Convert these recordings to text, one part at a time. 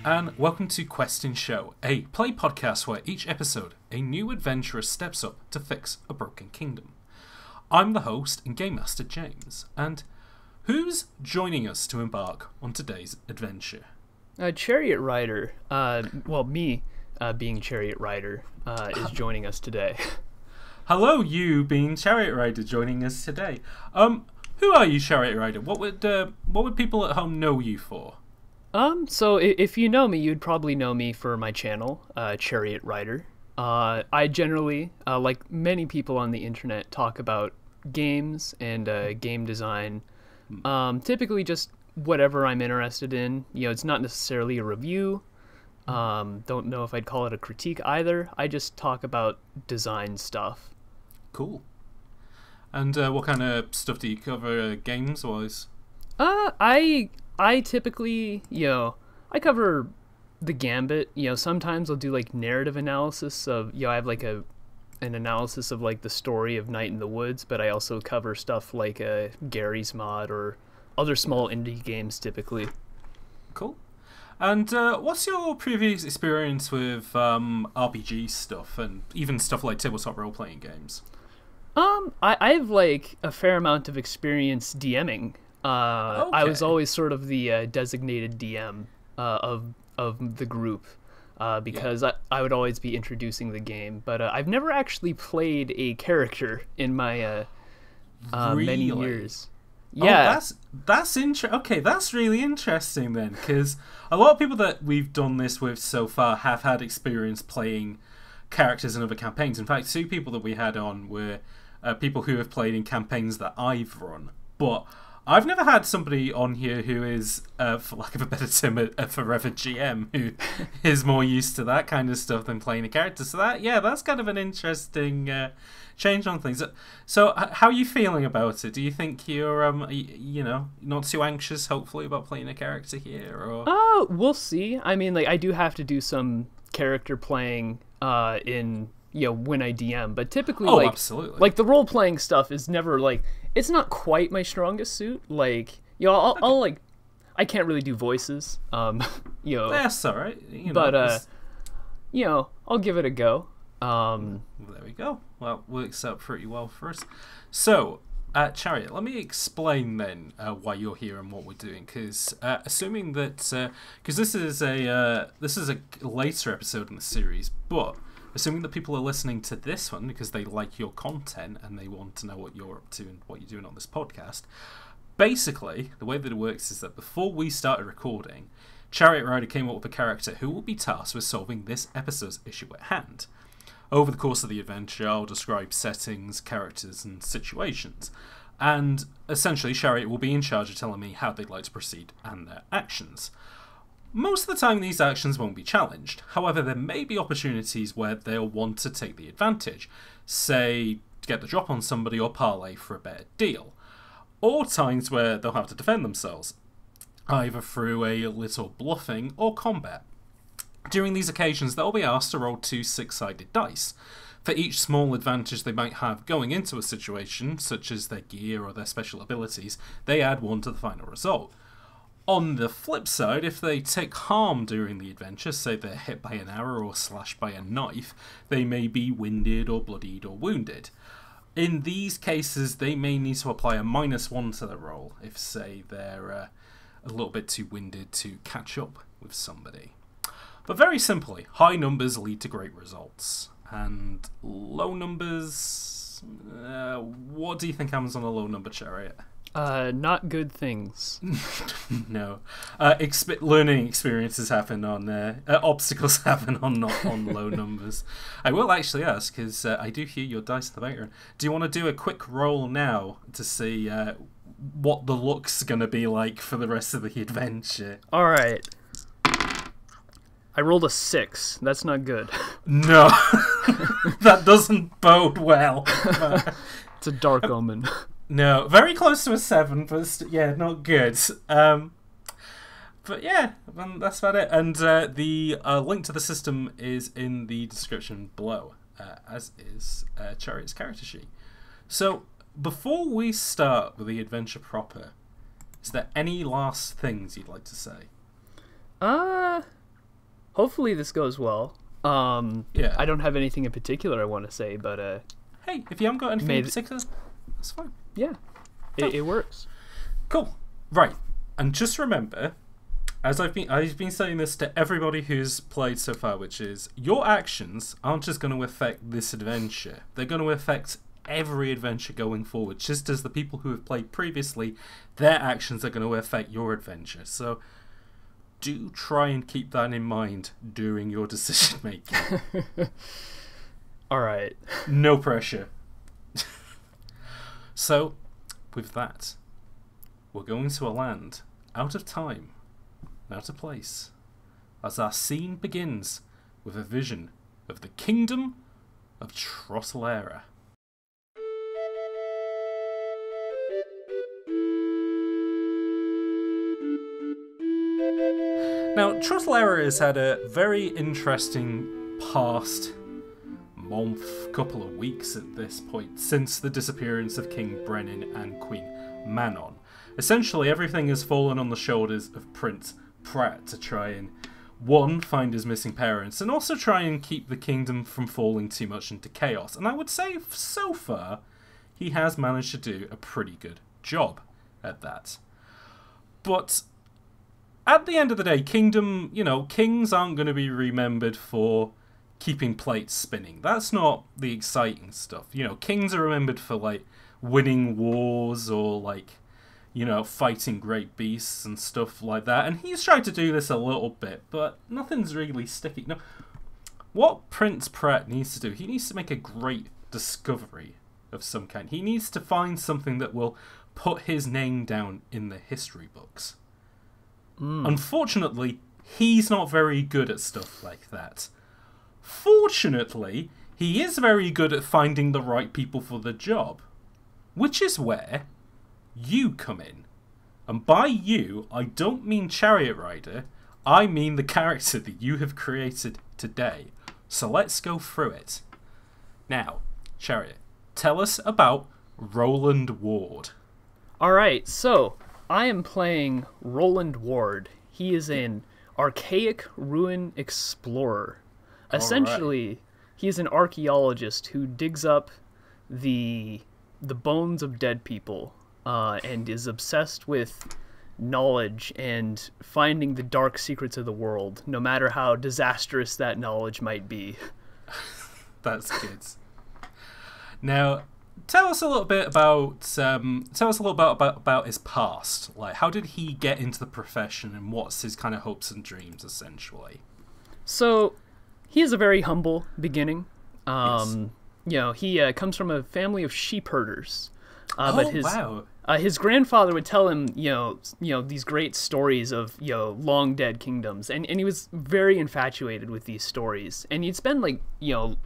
and welcome to Quest and Show, a play podcast where each episode a new adventurer steps up to fix a broken kingdom. I'm the host and Game Master James, and who's joining us to embark on today's adventure? ChariotRider, me being ChariotRider, is joining us today. Hello, you being ChariotRider joining us today. Who are you, ChariotRider? What would people at home know you for? So if you know me, you'd probably know me for my channel, ChariotRider. I generally, like many people on the internet, talk about games and game design. Typically just whatever I'm interested in. You know, it's not necessarily a review. Don't know if I'd call it a critique either. I just talk about design stuff. Cool. And what kind of stuff do you cover games-wise? I typically, I cover the gambit. Sometimes I'll do like narrative analysis of, I have like an analysis of like the story of Night in the Woods, but I also cover stuff like Gary's Mod or other small indie games typically. Cool. And what's your previous experience with RPG stuff and even stuff like tabletop role-playing games? I have like a fair amount of experience DMing. Okay. I was always sort of the designated DM of the group because I would always be introducing the game. But I've never actually played a character in my many years. Yeah, that's okay, that's really interesting then, because a lot of people that we've done this with so far have had experience playing characters in other campaigns. In fact, two people that we had on were people who have played in campaigns that I've run, but I've never had somebody on here who is, for lack of a better term, a forever GM who is more used to that kind of stuff than playing a character. So that's kind of an interesting change on things. So how are you feeling about it? Do you think you're, not too anxious, hopefully, about playing a character here? Or? Oh, we'll see. I mean, like, I do have to do some character playing in... when I DM, but typically, absolutely. Like the role playing stuff is never like it's not quite my strongest suit. Like, I'll like, I can't really do voices. That's all right. I'll give it a go. There we go. Well, works out pretty well for us. So, Chariot, let me explain then why you're here and what we're doing. Because assuming that, because this is a later episode in the series, but assuming that people are listening to this one because they like your content and they want to know what you're up to and what you're doing on this podcast, basically, the way that it works is that before we started recording, ChariotRider came up with a character who will be tasked with solving this episode's issue at hand. Over the course of the adventure, I'll describe settings, characters, and situations. And essentially, Chariot will be in charge of telling me how they'd like to proceed and their actions. Most of the time these actions won't be challenged, however there may be opportunities where they'll want to take the advantage, say to get the drop on somebody or parlay for a better deal, or times where they'll have to defend themselves, either through a little bluffing or combat. During these occasions they'll be asked to roll 2 6-sided dice. For each small advantage they might have going into a situation, such as their gear or their special abilities, they add 1 to the final result. On the flip side, if they take harm during the adventure, say they're hit by an arrow or slashed by a knife, they may be winded or bloodied or wounded. In these cases, they may need to apply a -1 to the roll if, say, they're a little bit too winded to catch up with somebody. But very simply, high numbers lead to great results, and low numbers... what do you think happens on a low number, Chariot? Not good things. No. Learning experiences happen on... obstacles happen on low numbers. I will actually ask, because I do hear your dice in the background. Do you want to do a quick roll now to see what the luck's going to be like for the rest of the adventure? Alright. I rolled a 6. That's not good. No. That doesn't bode well. It's a dark omen. No, very close to a 7, but not good. But yeah, that's about it. And the link to the system is in the description below, as is Chariot's character sheet. So, before we start with the adventure proper, is there any last things you'd like to say? hopefully this goes well. Yeah. I don't have anything in particular I want to say, but hey, if you haven't got anything in particular, that's fine. Yeah, it works. Cool. Right. And just remember, as I've been saying this to everybody who's played so far, which is your actions aren't just going to affect this adventure. They're going to affect every adventure going forward. Just as the people who have played previously, their actions are going to affect your adventure. So do try and keep that in mind during your decision making. All right. No pressure. So, with that, we're going to a land out of time, out of place, as our scene begins with a vision of the kingdom of Trottelera. Now, Trottelera has had a very interesting past month, couple of weeks at this point, since the disappearance of King Brennan and Queen Manon. Essentially, everything has fallen on the shoulders of Prince Pratt to try and, one, find his missing parents, and also try and keep the kingdom from falling too much into chaos. And I would say, so far, he has managed to do a pretty good job at that. But at the end of the day, kings aren't going to be remembered for keeping plates spinning. That's not the exciting stuff. Kings are remembered for, like, winning wars or, like, fighting great beasts and stuff like that. And he's tried to do this a little bit, but nothing's really sticking. No, what Prince Pratt needs to do, he needs to make a great discovery of some kind. He needs to find something that will put his name down in the history books. Unfortunately, he's not very good at stuff like that. Fortunately, he is very good at finding the right people for the job, which is where you come in. And by you, I don't mean ChariotRider, I mean the character that you have created today. So let's go through it. Now, Chariot, tell us about Roland Ward. Alright, so I am playing Roland Ward. He is an archaic ruin explorer. Essentially, he is an archaeologist who digs up the bones of dead people and is obsessed with knowledge and finding the dark secrets of the world, no matter how disastrous that knowledge might be. That's good. Now, tell us a little bit about about his past. Like, how did he get into the profession, and what's his kind of hopes and dreams, essentially? So, he has a very humble beginning. Yes. He comes from a family of sheep herders. Wow. His grandfather would tell him, these great stories of, long dead kingdoms, and he was very infatuated with these stories. And he'd spend a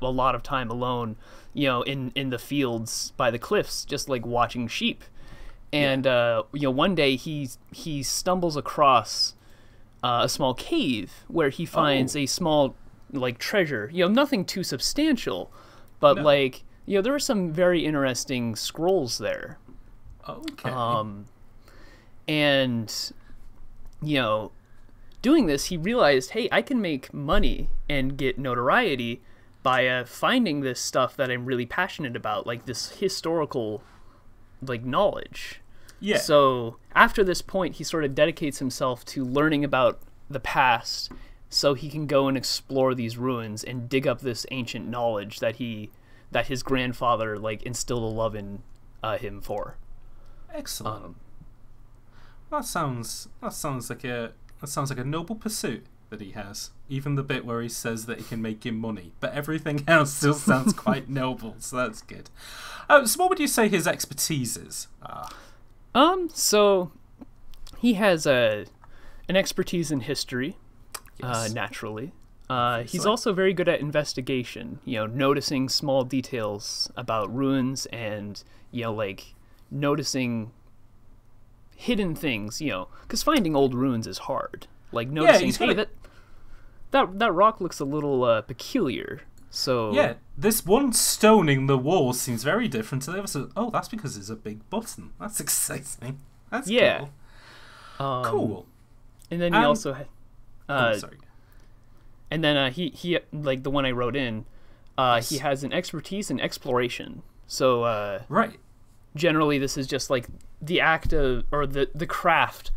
lot of time alone, in the fields by the cliffs, just like watching sheep. And one day he stumbles across a small cave where he finds a small treasure. Nothing too substantial, but there are some very interesting scrolls there. Okay. And doing this, he realized, hey, I can make money and get notoriety by finding this stuff that I'm really passionate about, like this historical knowledge. Yeah. So after this point, he sort of dedicates himself to learning about the past so he can go and explore these ruins and dig up this ancient knowledge that his grandfather instilled a love in him for. Excellent. That sounds like a noble pursuit that he has. Even the bit where he says that he can make him money, but everything else still sounds quite noble. So that's good. So what would you say his expertise is? So he has an expertise in history, naturally. He's also very good at investigation, noticing small details about ruins and, noticing hidden things, because finding old ruins is hard. Noticing, hey, that rock looks a little peculiar. So yeah, this one stone in the wall seems very different to the other. So, that's because it's a big button. That's exciting. That's cool. Cool. And then he also sorry. And then he like the one I wrote in, he has an expertise in exploration. So Right. generally this is just like the act of, or the craft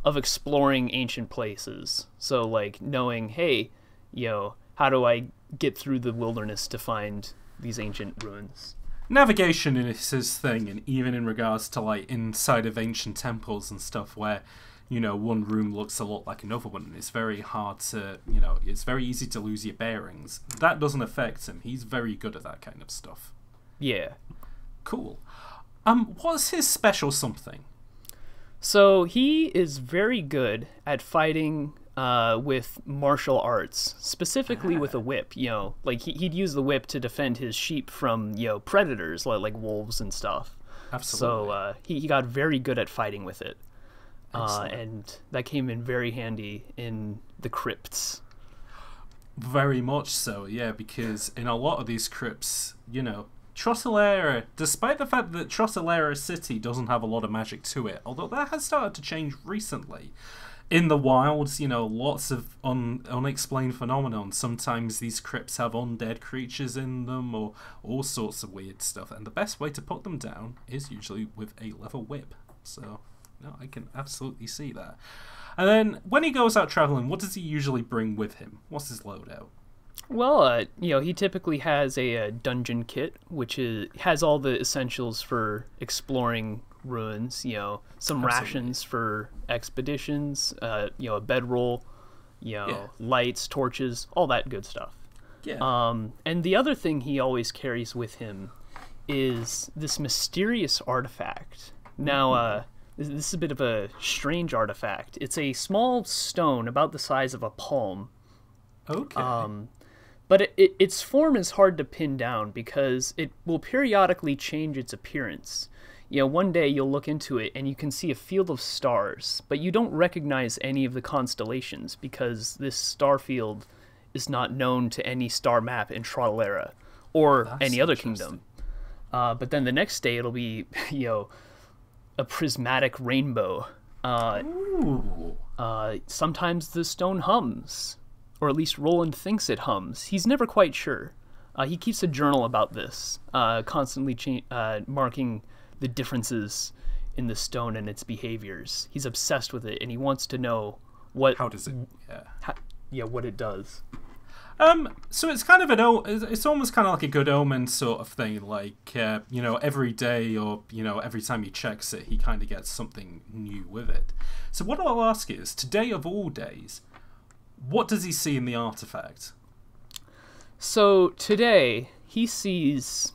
of exploring ancient places. So like knowing, hey, how do I get through the wilderness to find these ancient ruins? Navigation is his thing, and even in regards to like inside of ancient temples and stuff where, one room looks a lot like another one, it's very hard to, it's very easy to lose your bearings. That doesn't affect him. He's very good at that kind of stuff. Yeah. Cool. What's his special something? So he is very good at fighting with martial arts, specifically with a whip. Like he'd use the whip to defend his sheep from predators like wolves and stuff. Absolutely. So he got very good at fighting with it, and that came in very handy in the crypts. Very much so, yeah, because in a lot of these crypts, Trotolera, despite the fact that Trotolera City doesn't have a lot of magic to it, although that has started to change recently, in the wilds, lots of unexplained phenomenon. Sometimes these crypts have undead creatures in them, or all sorts of weird stuff, and the best way to put them down is usually with a level whip. So, no, I can absolutely see that. And then, when he goes out traveling, what does he usually bring with him? What's his loadout? Well, he typically has a dungeon kit, which has all the essentials for exploring ruins. Some Absolutely. rations for expeditions. A bedroll. Lights, torches, all that good stuff. Yeah. And the other thing he always carries with him is this mysterious artifact. Now, this is a bit of a strange artifact. It's a small stone about the size of a palm. Okay. But its form is hard to pin down because it will periodically change its appearance. One day you'll look into it and you can see a field of stars, but you don't recognize any of the constellations because this star field is not known to any star map in Trotolera or any other kingdom. But then the next day it'll be, a prismatic rainbow. Ooh. Sometimes the stone hums. Or at least Roland thinks it hums. He's never quite sure. He keeps a journal about this, constantly marking the differences in the stone and its behaviors. He's obsessed with it, and he wants to know what. How does it? Yeah. What it does. So it's kind of it's almost kind of like a good omen sort of thing. Like every day or every time he checks it, he kind of gets something new with it. So what I'll ask is, today of all days, what does he see in the artifact? So today he sees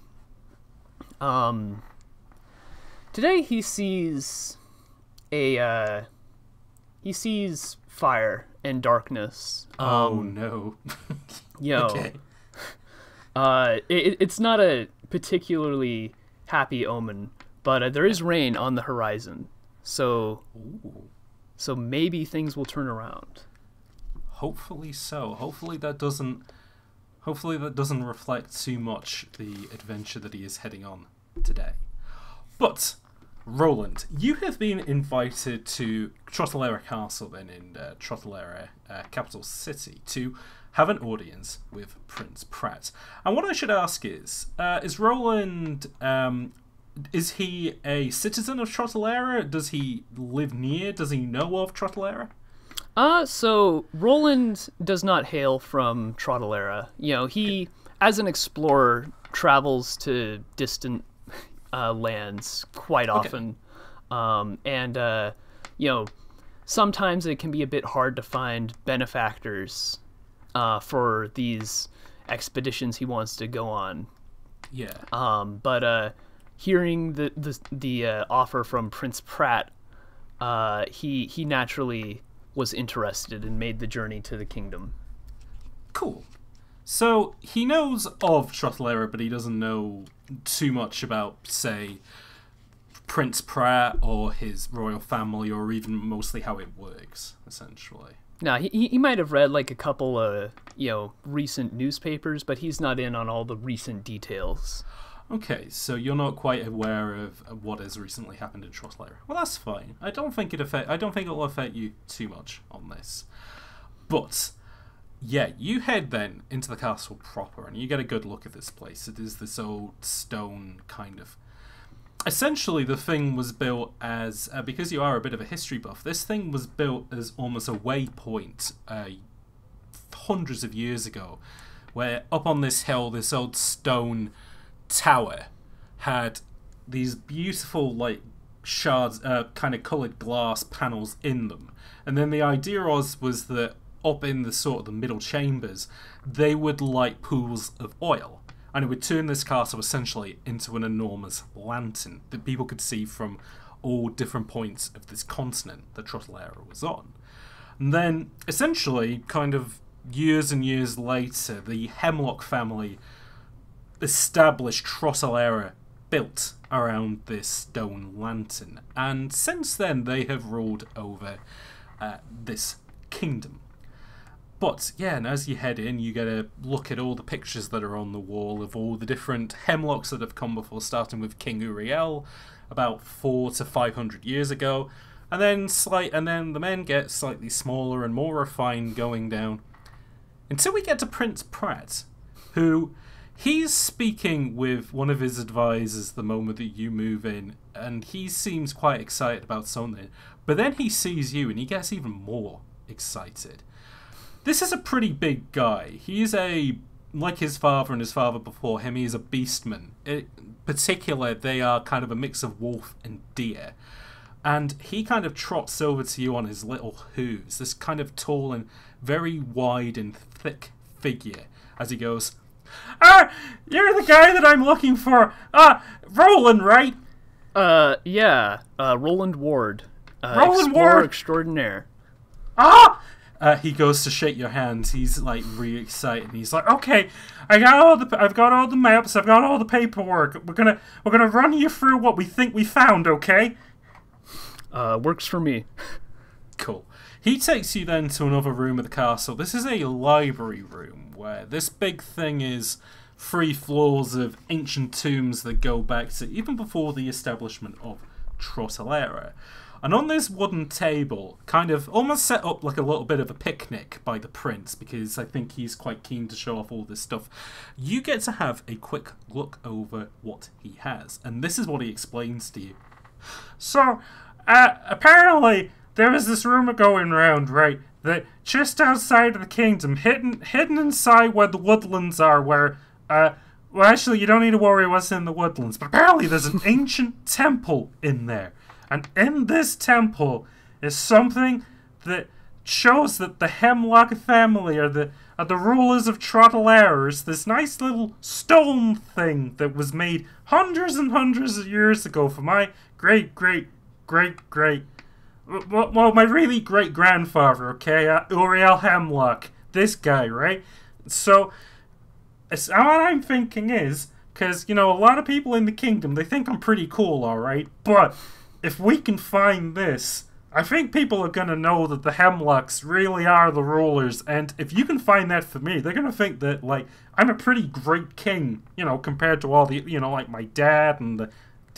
he sees fire and darkness. Oh no. Okay. It's not a particularly happy omen, but there is rain on the horizon. So maybe things will turn around. Hopefully so. Hopefully that doesn't reflect too much the adventure that he is heading on today. But Roland, you have been invited to Trotolera Castle, then in Trotolera, capital city, to have an audience with Prince Pratt. And what I should ask is Roland, is he a citizen of Trotolera? Does he live near? Does he know of Trotolera? So Roland does not hail from Trotolera. He, as an explorer, travels to distant lands quite often. And sometimes it can be a bit hard to find benefactors for these expeditions he wants to go on. Yeah. But hearing the offer from Prince Pratt, he naturally was interested and made the journey to the kingdom. Cool. So he knows of Trotolera, but he doesn't know too much about, say, Prince Pratt or his royal family, or even mostly how it works, essentially. No, he might have read like a couple of recent newspapers, but he's not in on all the recent details. Okay, so you're not quite aware of what has recently happened in Trotolera. Well, that's fine. I don't think it'll affect you too much on this. But yeah, you head then into the castle proper, and you get a good look at this place. It is this old stone kind of... Essentially, the thing was built as... because you are a bit of a history buff, this thing was built as almost a waypoint hundreds of years ago, where up on this hill, this old stone tower had these beautiful, like, shards, kind of coloured glass panels in them. And then the idea was that up in the sort of the middle chambers, they would light pools of oil. And it would turn this castle essentially into an enormous lantern that people could see from all different points of this continent that ChariotRider was on. And then, essentially, kind of years and years later, the Hemlock family established ChariotRider built around this stone lantern. And since then, they have ruled over this kingdom. But, yeah, and as you head in, you get a look at all the pictures that are on the wall of all the different Hemlocks that have come before, starting with King Uriel about 400 to 500 years ago. And then the men get slightly smaller and more refined going down. Until we get to Prince Pratt, who... He's speaking with one of his advisors the moment that you move in, and he seems quite excited about something. But then he sees you, and he gets even more excited. This is a pretty big guy. He's like his father and his father before him, he is a beastman. In particular, they are kind of a mix of wolf and deer. And he kind of trots over to you on his little hooves, this kind of tall and very wide and thick figure, as he goes... you're the guy that I'm looking for. Roland, right? Yeah. Roland Ward. Roland Explorer Ward extraordinaire. He goes to shake your hand. He's like really excited. He's like, "Okay, I've got all the maps. I've got all the paperwork. We're gonna run you through what we think we found. Okay?" Works for me. Cool. He takes you then to another room of the castle. This is a library room where this big thing is 3 floors of ancient tombs that go back to even before the establishment of ChariotRider. And on this wooden table, kind of almost set up like a little bit of a picnic by the prince, because I think he's quite keen to show off all this stuff, you get to have a quick look over what he has. And this is what he explains to you. So, apparently... there was this rumor going around, right, that just outside of the kingdom, hidden inside where the woodlands are, where, well, actually, you don't need to worry what's in the woodlands, but apparently there's an ancient temple in there. And in this temple is something that shows that the Hemlock family are the rulers of ChariotRider. This nice little stone thing that was made hundreds and hundreds of years ago for my great well, my really great-grandfather, okay? Uriel Hemlock. This guy, right? So, what I'm thinking is, because, you know, a lot of people in the kingdom, they think I'm pretty cool, alright? But, if we can find this, I think people are going to know that the Hemlocks really are the rulers, and if you can find that for me, they're going to think that, like, I'm a pretty great king, you know, compared to all the, you know, like my dad and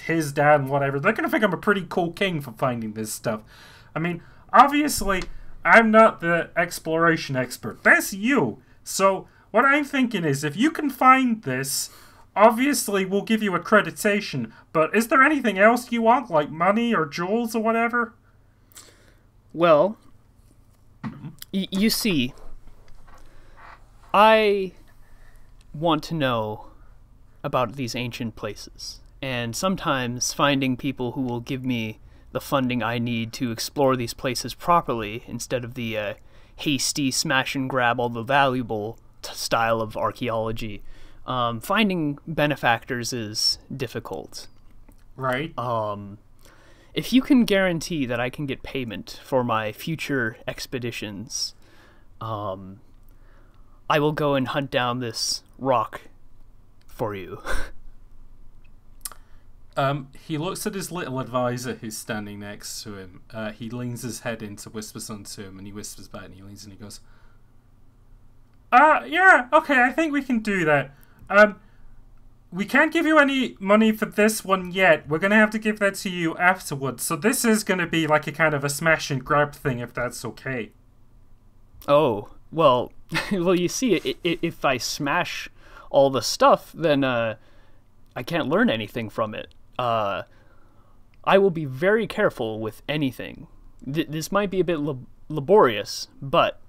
his dad and whatever. They're going to think I'm a pretty cool king for finding this stuff. I mean, obviously, I'm not the exploration expert. That's you. So, what I'm thinking is, if you can find this, obviously we'll give you accreditation. But is there anything else you want, like money or jewels or whatever? Well, you see, I want to know about these ancient places. And sometimes finding people who will give me the funding I need to explore these places properly instead of the hasty smash and grab all the valuable style of archaeology, finding benefactors is difficult. Right. If you can guarantee that I can get payment for my future expeditions, I will go and hunt down this rock for you. He looks at his little advisor who's standing next to him. He leans his head in to whisper something to him, and he whispers back, and he leans and he goes, yeah, okay, I think we can do that. We can't give you any money for this one yet. We're going to have to give that to you afterwards. So this is going to be like a kind of a smash and grab thing, if that's okay. Oh, well, Well, you see, if I smash all the stuff, then I can't learn anything from it. I will be very careful with anything. This might be a bit laborious, but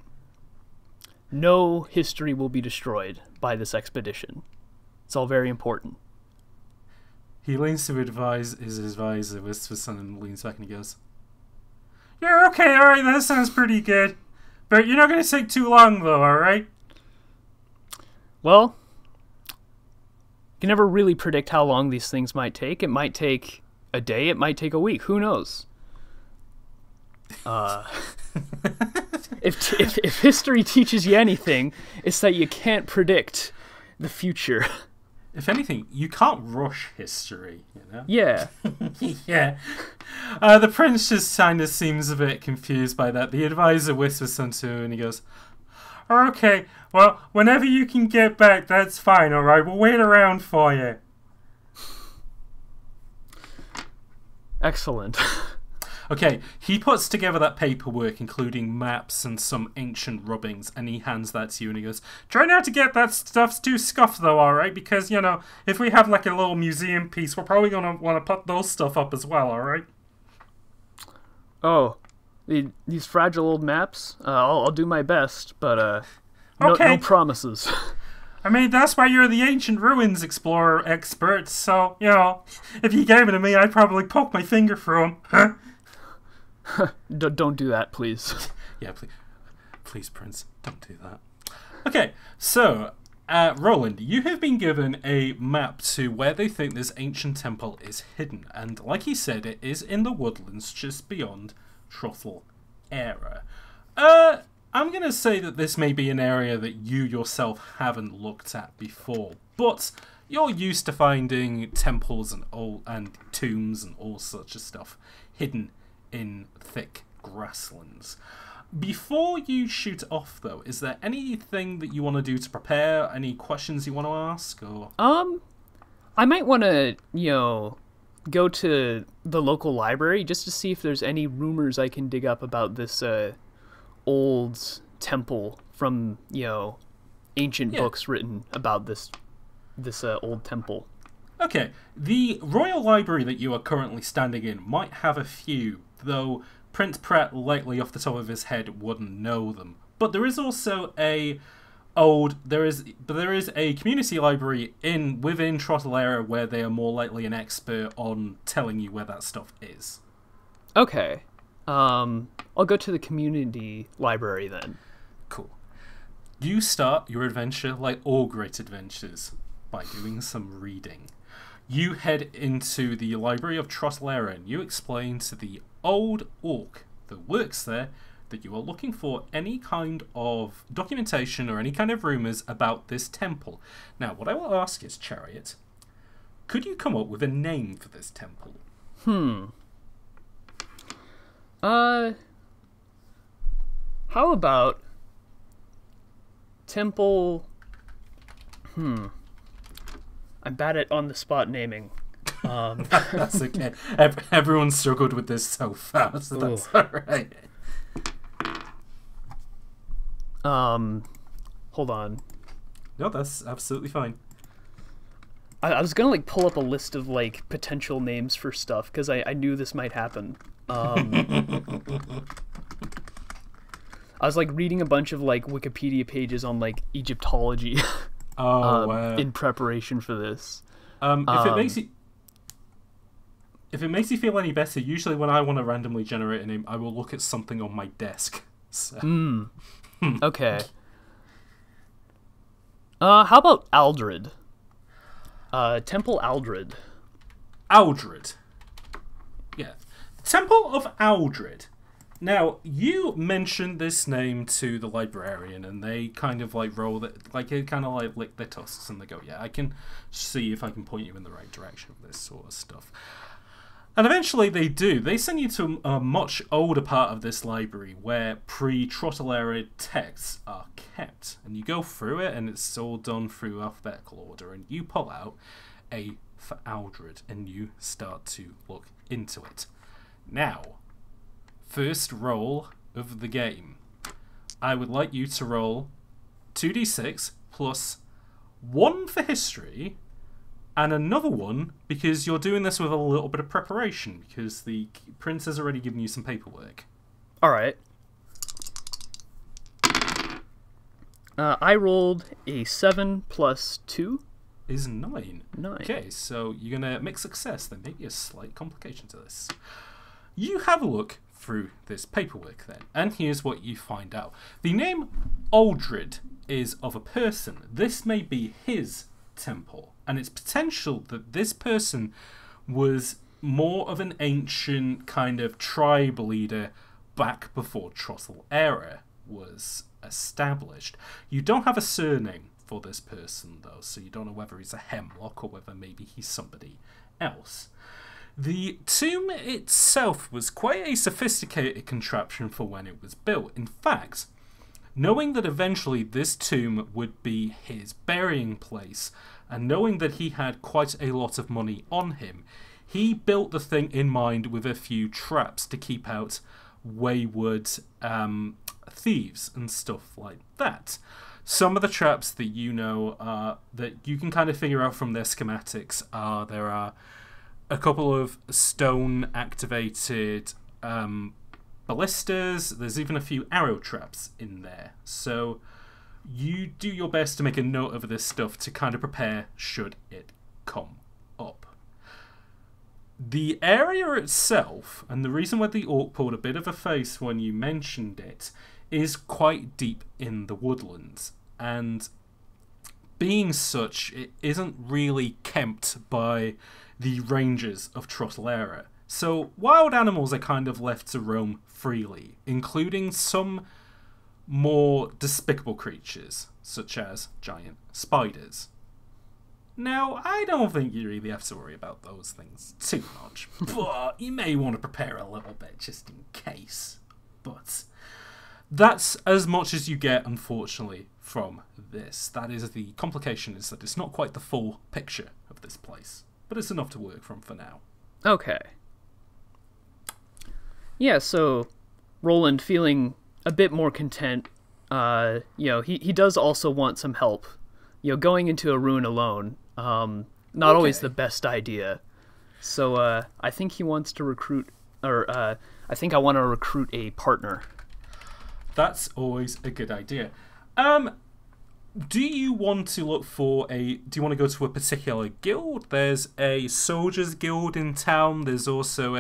no history will be destroyed by this expedition. It's all very important. He leans to advise his advisor, whispers something, and leans back and he goes, "Yeah, okay, alright, that sounds pretty good. But you're not going to take too long, though, alright?" Well, you can never really predict how long these things might take. It might take a day, it might take a week, who knows? If history teaches you anything, it's that you can't predict the future. If anything, you can't rush history, you know? Yeah. Yeah. The prince just kind of seems a bit confused by that. The advisor whispers something to him and he goes, "Okay, well, whenever you can get back, that's fine, alright? We'll wait around for you." Excellent. Okay, he puts together that paperwork, including maps and some ancient rubbings, and he hands that to you, and he goes, "Try not to get that stuff too scuffed, though, alright? Because, you know, if we have, like, a little museum piece, we're probably going to want to put those stuff up as well, alright?" Oh, these fragile old maps? I'll do my best, but no promises. I mean, that's why you're the ancient ruins explorer expert, so, you know, if you gave it to me, I'd probably poke my finger through them, huh? Don't do that, please. Yeah, please, Prince, don't do that. Okay, so, Roland, you have been given a map to where they think this ancient temple is hidden, and like he said, it is in the woodlands just beyond Trottle Era. I'm going to say that this may be an area that you yourself haven't looked at before, but you're used to finding temples and tombs and all such of stuff hidden in thick grasslands. Before you shoot off, though, is there anything that you want to do to prepare? Any questions you want to ask? Or I might want to, go to the local library just to see if there's any rumors I can dig up about this old temple from, ancient books written about this old temple. Okay, the Royal Library that you are currently standing in might have a few, though Prince Pratt likely off the top of his head wouldn't know them. But there is also there is a community library within Trottle Era where they are more likely an expert on telling you where that stuff is. Okay. I'll go to the community library then. Cool. You start your adventure like all great adventures by doing some reading. You head into the library of Trottle Era and you explain to the old orc that works there that you are looking for any kind of documentation or any kind of rumors about this temple. Now, what I will ask is, Chariot, could you come up with a name for this temple? How about temple? I'm bad at on-the-spot naming. That's okay. Everyone's struggled with this so far, so that's alright. Hold on. No, that's absolutely fine. I was gonna pull up a list of potential names for stuff because I knew this might happen. I was reading a bunch of Wikipedia pages on Egyptology. Wow. In preparation for this. If it makes you feel any better, usually when I want to randomly generate a name, I will look at something on my desk. So. Okay. How about Aldred? Temple Aldred. Aldred. Yeah. Temple of Aldred. Now, you mentioned this name to the librarian, and they kind of roll it, they kind of lick their tusks, and they go, "Yeah, I can see if I can point you in the right direction of this sort of stuff." And eventually they do. They send you to a much older part of this library where pre-Trottle Era texts are kept. And you go through it, and it's all done through alphabetical order, and you pull out A for Aldred, and you start to look into it. Now, first roll of the game. I would like you to roll 2d6 plus 1 for history, and another one because you're doing this with a little bit of preparation because the prince has already given you some paperwork. All right. I rolled a 7 plus 2. Is 9. 9. Okay, so you're going to make success. There may be a slight complication to this. You have a look through this paperwork then, and here's what you find out. The name Aldred is of a person. This may be his temple, and it's potential that this person was more of an ancient kind of tribe leader back before Trottle era was established. You don't have a surname for this person though, so you don't know whether he's a Hemlock or whether maybe he's somebody else. The tomb itself was quite a sophisticated contraption for when it was built. In fact, knowing that eventually this tomb would be his burying place, and knowing that he had quite a lot of money on him, he built the thing in mind with a few traps to keep out wayward thieves and stuff like that. Some of the traps that you know that you can kind of figure out from their schematics are there are a couple of stone activated ballistas. There's even a few arrow traps in there. So you do your best to make a note of this stuff to kind of prepare should it come up. The area itself, and the reason why the orc pulled a bit of a face when you mentioned it, is quite deep in the woodlands, and being such, it isn't really kempt by the rangers of Trottlera. So wild animals are kind of left to roam freely, including some more despicable creatures, such as giant spiders. Now, I don't think you really have to worry about those things too much, but you may want to prepare a little bit just in case. But that's as much as you get, unfortunately, from this. That is the complication, is that it's not quite the full picture of this place, but it's enough to work from for now. Okay. Yeah, so Roland feeling a bit more content. He does also want some help. Going into a ruin alone, not always the best idea. So I think he wants to recruit, I think I want to recruit a partner. That's always a good idea. Do you want to look for do you want to go to a particular guild? There's a soldiers guild in town. There's also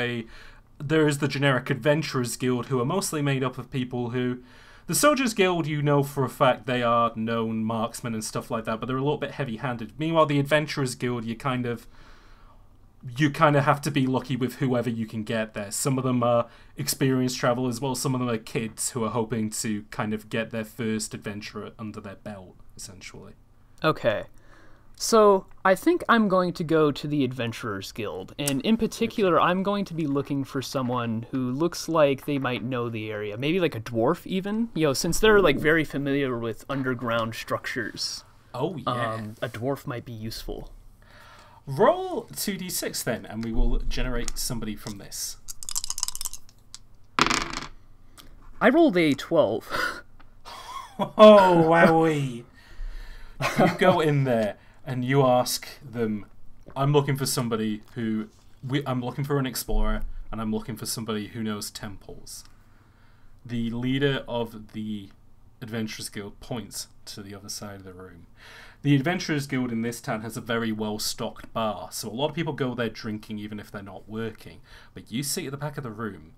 there is the generic adventurers guild, who are mostly made up of people who, the soldiers guild, you know for a fact they are known marksmen and stuff like that, but they're a little bit heavy-handed. Meanwhile, the adventurers guild, you kind of have to be lucky with whoever you can get there. Some of them are experienced travelers, while some of them are kids who are hoping to kind of get their first adventure under their belt, essentially. Okay. So I think I'm going to go to the Adventurers Guild, and in particular, I'm going to be looking for someone who looks like they might know the area. Maybe like a dwarf, even. Since they're like very familiar with underground structures. Oh yeah. A dwarf might be useful. Roll 2d6 then, and we will generate somebody from this. I rolled a 12. Oh, wowee. You go in there and you ask them, I'm looking for somebody I'm looking for an explorer, and I'm looking for somebody who knows temples. The leader of the Adventurers Guild points to the other side of the room. The Adventurers Guild in this town has a very well-stocked bar, so a lot of people go there drinking even if they're not working. But you see at the back of the room,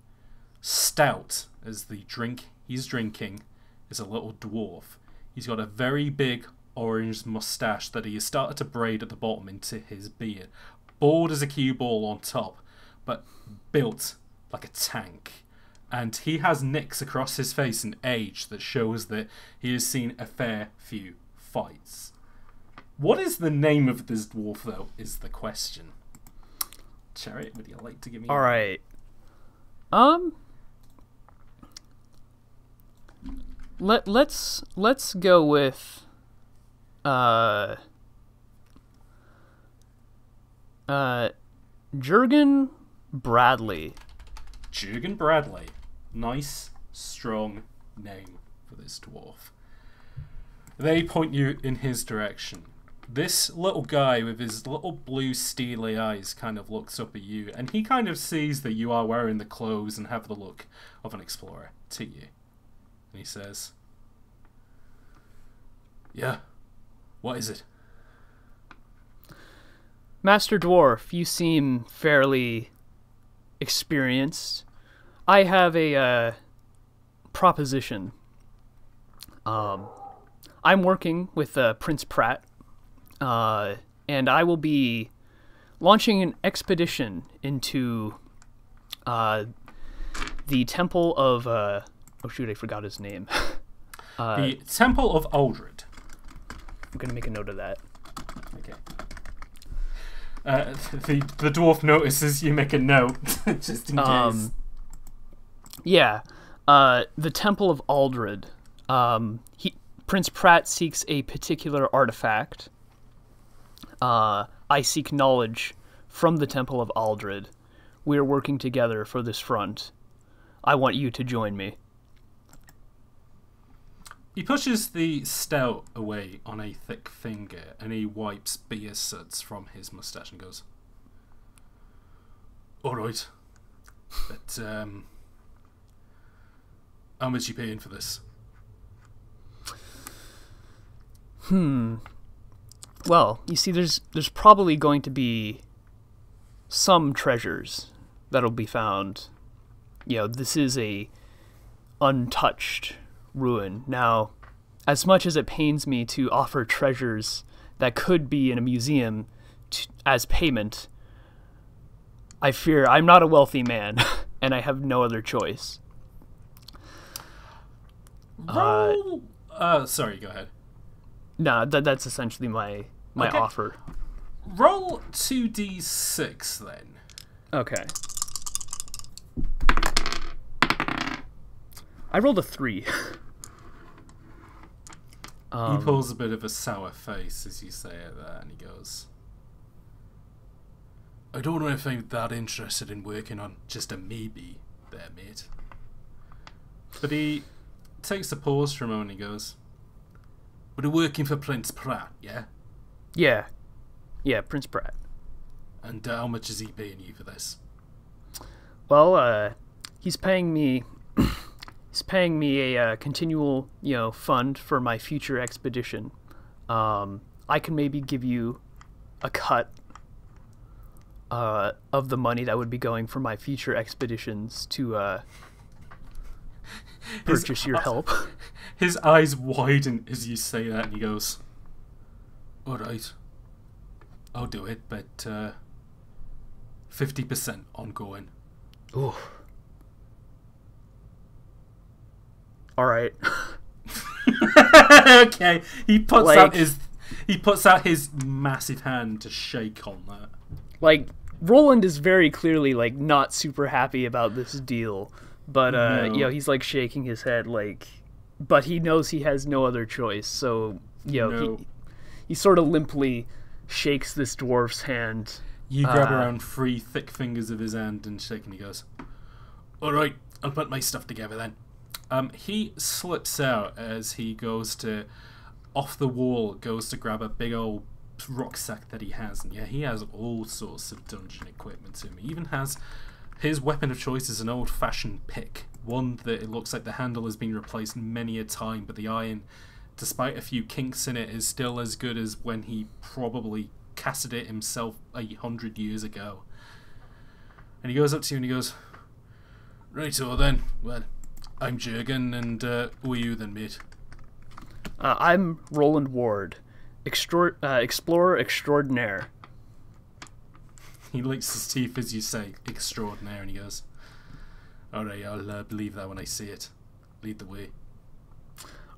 stout as the drink he's drinking, is a little dwarf. He's got a very big orange mustache that he has started to braid at the bottom into his beard. Bald as a cue ball on top, but built like a tank. And he has nicks across his face and age that shows that he has seen a fair few fights. What is the name of this dwarf, though, is the question. Chariot, would you like to give me... Alright. Let's go with... Jurgen Bradley. Jurgen Bradley. Nice, strong name for this dwarf. They point you in his direction. This little guy with his little blue steely eyes kind of looks up at you, and he kind of sees that you are wearing the clothes and have the look of an explorer to you. And he says, "Yeah, what is it?" Master Dwarf, you seem fairly experienced. I have a proposition. I'm working with Prince Pratt, and I will be launching an expedition into the Temple of... oh shoot, I forgot his name. The Temple of Aldred. I'm going to make a note of that. Okay. The dwarf notices you make a note, just in case. Yeah. The Temple of Aldred. Prince Pratt seeks a particular artifact. I seek knowledge from the Temple of Aldred. We are working together for this front. I want you to join me. He pushes the stout away on a thick finger, and he wipes beer suds from his moustache and goes, "All right, but how much are you paying for this?" Well, you see, there's probably going to be some treasures that'll be found. You know, this is a untouched ruin. Now, as much as it pains me to offer treasures that could be in a museum as payment, I fear I'm not a wealthy man, and I have no other choice. Roll. Sorry, go ahead. No, that's essentially my Okay. offer. Roll 2d6 then. Okay. I rolled a 3. He pulls a bit of a sour face as you say it there, and he goes, "I don't know if I'm that interested in working on just a maybe there, mate." But he takes a pause for a moment and he goes, "But you're working for Prince Pratt, yeah? Yeah, Prince Pratt. And how much is he paying you for this?" Well, he's paying me. He's paying me a continual, fund for my future expedition. I can maybe give you a cut of the money that would be going for my future expeditions to purchase your help. His eyes widen as you say that, and he goes, "All right, I'll do it, but 50% ongoing." Ooh. All right. Okay, he puts out his massive hand to shake on that. Like, Roland is very clearly not super happy about this deal, but No. he's shaking his head but he knows he has no other choice. So No. he sort of limply shakes this dwarf's hand. You grab around 3 thick fingers of his hand and shake, and he goes, "All right, I'll put my stuff together then." He slips out as he goes to, off the wall, goes to grab a big old rucksack that he has. And yeah, he has all sorts of dungeon equipment to him. He even has, his weapon of choice is an old-fashioned pick. One that it looks like the handle has been replaced many a time, but the iron, despite a few kinks in it, is still as good as when he probably casted it himself 100 years ago. And he goes up to you and he goes, "Right-o then, well, I'm Jurgen, and who are you then, mate?" I'm Roland Ward, explorer extraordinaire. He licks his teeth as you say extraordinaire, and he goes, "All right, I'll believe that when I see it. Lead the way."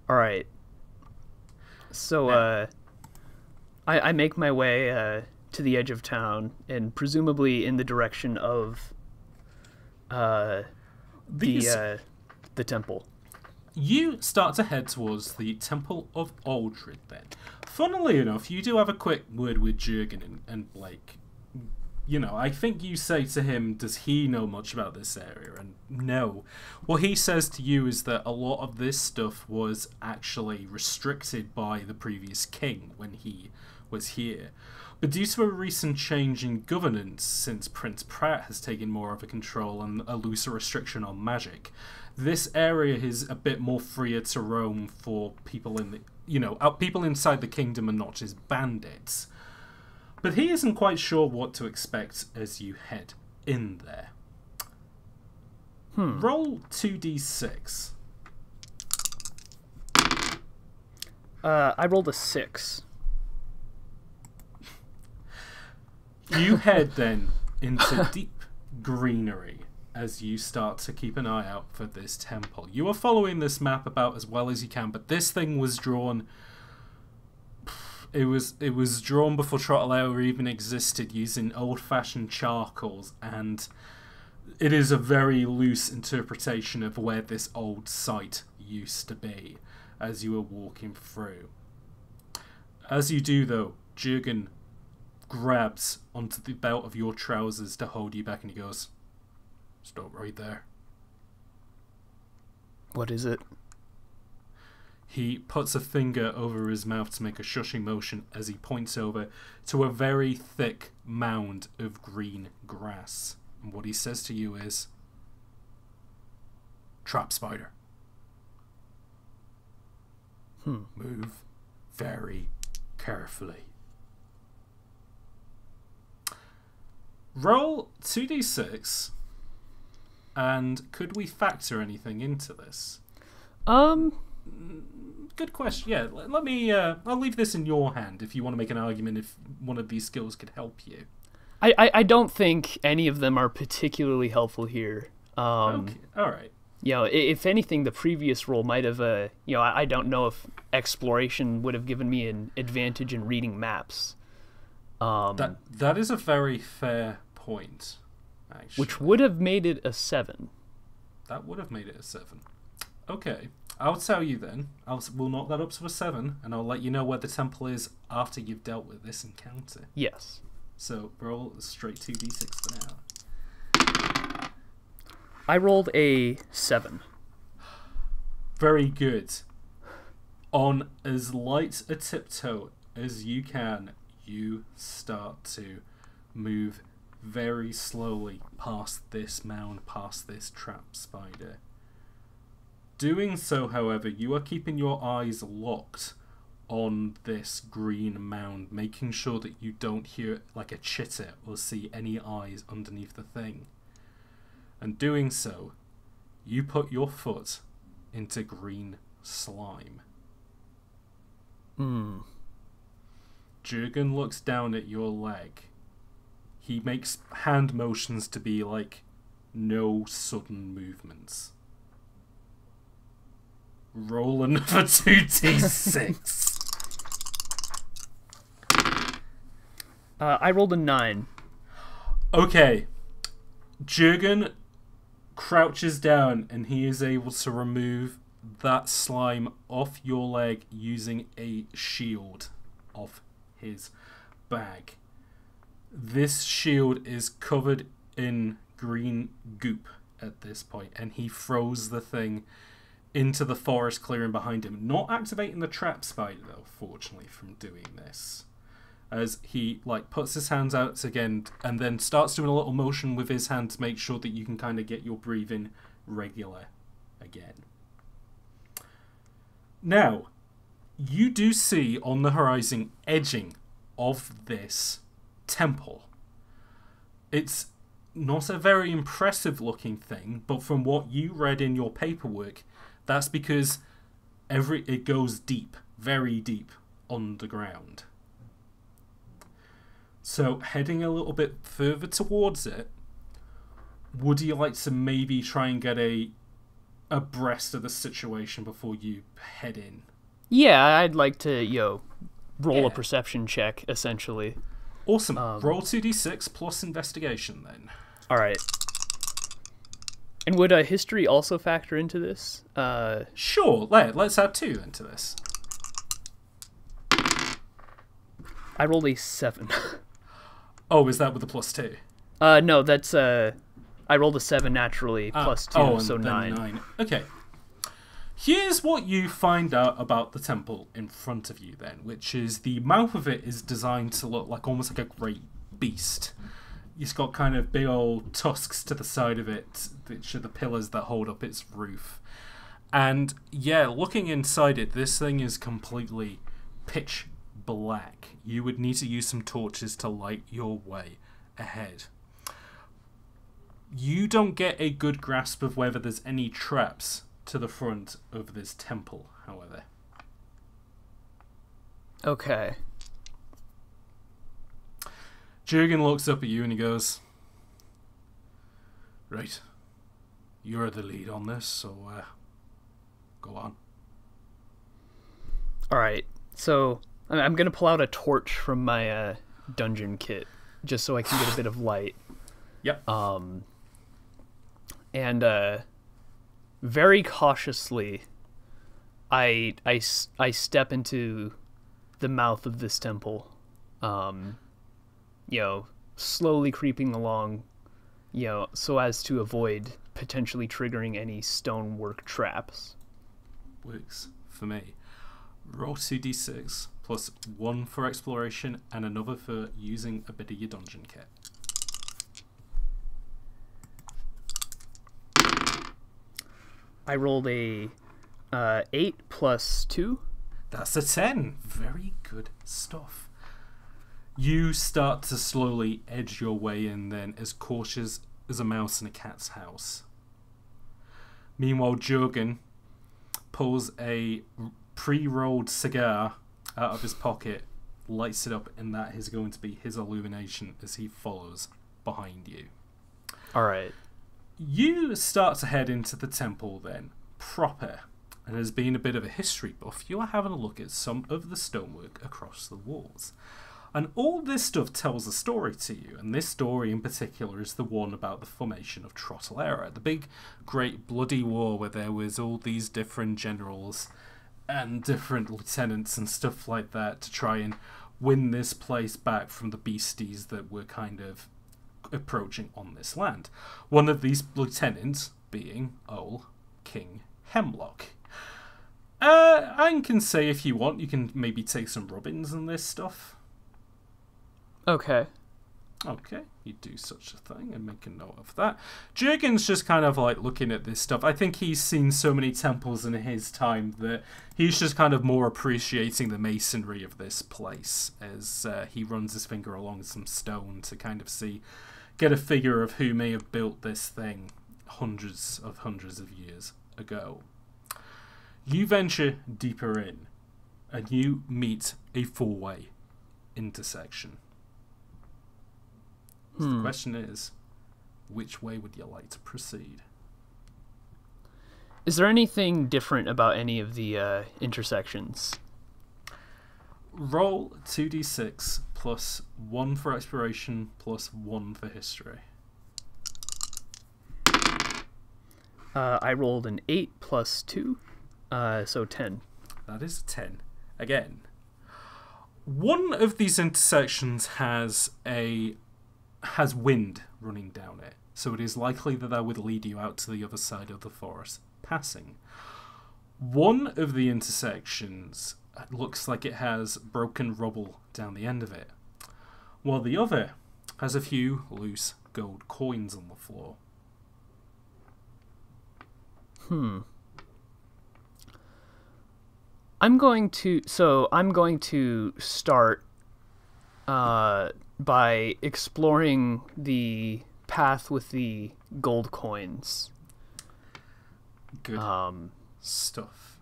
All right. So I make my way to the edge of town, and presumably in the direction of the temple. You start to head towards the Temple of Aldred then. Funnily enough, you do have a quick word with Jurgen and Blake. I think you say to him, does he know much about this area? And no. What he says to you is that a lot of this stuff was actually restricted by the previous king when he was here. But due to a recent change in governance since Prince Pratt has taken more of a control and a looser restriction on magic, this area is a bit more freer to roam for people in the, people inside the kingdom and not just bandits. But he isn't quite sure what to expect as you head in there. Roll 2d6. I rolled a 6. You head then into deep greenery as you start to keep an eye out for this temple. You are following this map about as well as you can, but this thing was drawn... It was drawn before Trottle even existed using old-fashioned charcoals, and it is a very loose interpretation of where this old site used to be as you were walking through. As you do, though, Jurgen grabs onto the belt of your trousers to hold you back, and he goes, "Stop right there." What is it? He puts a finger over his mouth to make a shushing motion as he points over to a very thick mound of green grass. And what he says to you is, "Trap spider. Move very carefully." Roll 2d6, and could we factor anything into this? Good question. Yeah, let me. I'll leave this in your hand if you want to make an argument if one of these skills could help you. I don't think any of them are particularly helpful here. Okay. All right. If anything, the previous roll might have. I don't know if exploration would have given me an advantage in reading maps. That is a very fair point, actually. Which would have made it a 7. That would have made it a 7. Okay. I'll tell you then. We'll knock that up to a 7, and I'll let you know where the temple is after you've dealt with this encounter. Yes. So roll straight 2d6 for now. I rolled a 7. Very good. On as light a tiptoe as you can, you start to move very slowly past this mound, past this trap spider. Doing so, however, you are keeping your eyes locked on this green mound, making sure that you don't hear like a chitter or see any eyes underneath the thing. And doing so, you put your foot into green slime. Jurgen looks down at your leg. He makes hand motions to be like, no sudden movements. Roland for 2d6. I rolled a 9. Okay. Jurgen crouches down and he is able to remove that slime off your leg using a shield off his bag. This shield is covered in green goop at this point, and he throws the thing into the forest clearing behind him, not activating the trap spider though, fortunately, from doing this. As he puts his hands out again and then starts doing a little motion with his hand to make sure that you can kind of get your breathing regular again. Now, you do see on the horizon edging of this temple. It's not a very impressive looking thing, but from what you read in your paperwork, that's because it goes deep, very deep underground. So heading a little bit further towards it, would you like to maybe try and get abreast of the situation before you head in? Yeah, I'd like to, roll a perception check, essentially. Awesome. Roll 2d6 plus investigation, then. All right. And would history also factor into this? Sure. Let's add 2 into this. I rolled a 7. Oh, is that with the +2? No, that's I rolled a 7 naturally plus 2, oh, so and 9. 9. Okay. Here's what you find out about the temple in front of you then, which is the mouth of it is designed to look like almost like a great beast. It's got kind of big old tusks to the side of it, which are the pillars that hold up its roof. And yeah, looking inside it, this thing is completely pitch black. You would need to use some torches to light your way ahead. You don't get a good grasp of whether there's any traps to the front of this temple, however. Okay. Jurgen looks up at you and he goes, right, you're the lead on this, so go on. Alright, so I'm going to pull out a torch from my dungeon kit, just so I can get a bit of light. Yep. And very cautiously, I step into the mouth of this temple, slowly creeping along, so as to avoid potentially triggering any stonework traps. Works for me. Roll 2d6 plus 1 for exploration and another for using a bit of your dungeon kit. I rolled a 8 plus 2. That's a 10. Very good stuff. You start to slowly edge your way in then, as cautious as a mouse in a cat's house. Meanwhile, Jurgen pulls a pre-rolled cigar out of his pocket, lights it up, and that is going to be his illumination as he follows behind you. Alright. You start to head into the temple then, proper, and as being a bit of a history buff, you are having a look at some of the stonework across the walls. And all this stuff tells a story to you, and this story in particular is the one about the formation of ChariotRider, the big, great, bloody war where there was all these different generals and different lieutenants and stuff like that to try and win this place back from the beasties that were kind of approaching on this land. One of these lieutenants being old King Hemlock. I can say if you want, you can maybe take some rubbings on this stuff. Okay. Okay, you do such a thing and make a note of that. Jurgen's just kind of like looking at this stuff. I think he's seen so many temples in his time that he's just kind of more appreciating the masonry of this place as he runs his finger along some stone to kind of get a figure of who may have built this thing hundreds of years ago. You venture deeper in and you meet a four-way intersection. So the question is, which way would you like to proceed? Is there anything different about any of the intersections? Roll 2d6 plus 1 for exploration plus 1 for history. I rolled an 8 plus 2, so 10. That is a 10. Again, one of these intersections has wind running down it, so it is likely that would lead you out to the other side of the forest passing. One of the intersections looks like it has broken rubble down the end of it, while the other has a few loose gold coins on the floor. I'm going to start by exploring the path with the gold coins. Good stuff.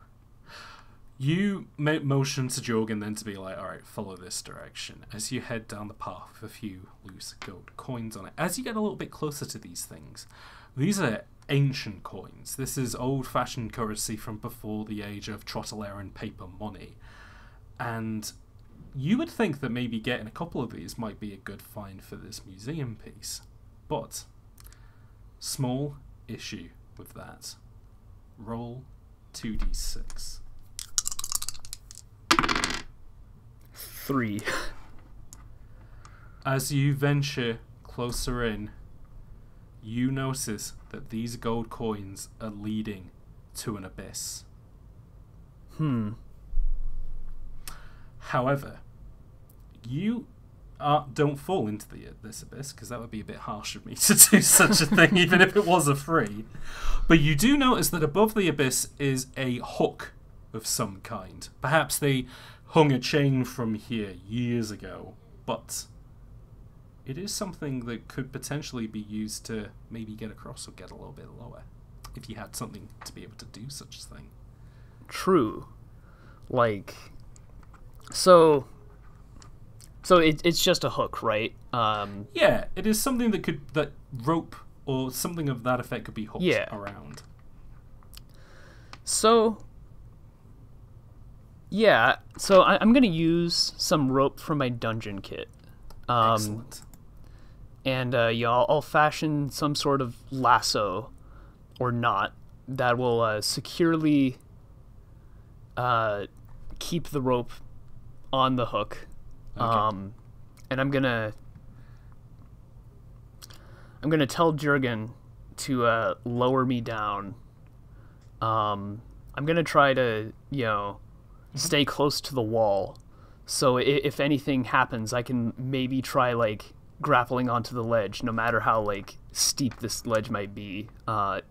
You make motion to Jorgen then to be like, alright, follow this direction. As you head down the path with a few loose gold coins on it. As you get a little bit closer to these things, these are ancient coins. This is old-fashioned currency from before the age of Trottelaren paper money. And you would think that maybe getting a couple of these might be a good find for this museum piece. But, small issue with that. Roll 2d6. 3. As you venture closer in, you notice that these gold coins are leading to an abyss. However, you don't fall into this abyss, because that would be a bit harsh of me to do such a thing, even if it was a free. But you do notice that above the abyss is a hook of some kind. Perhaps they hung a chain from here years ago, but it is something that could potentially be used to maybe get across or get a little bit lower, if you had something to be able to do such a thing. True. Like, so it's just a hook, right? Yeah, it is something that rope or something of that effect could be hooked around. So, yeah, so I'm going to use some rope from my dungeon kit. Excellent. And I'll fashion some sort of lasso, or knot, that will securely keep the rope on the hook. Okay. And I'm gonna tell Jurgen to lower me down. I'm gonna try to stay close to the wall, so if anything happens, I can maybe try like grappling onto the ledge, no matter how like steep this ledge might be.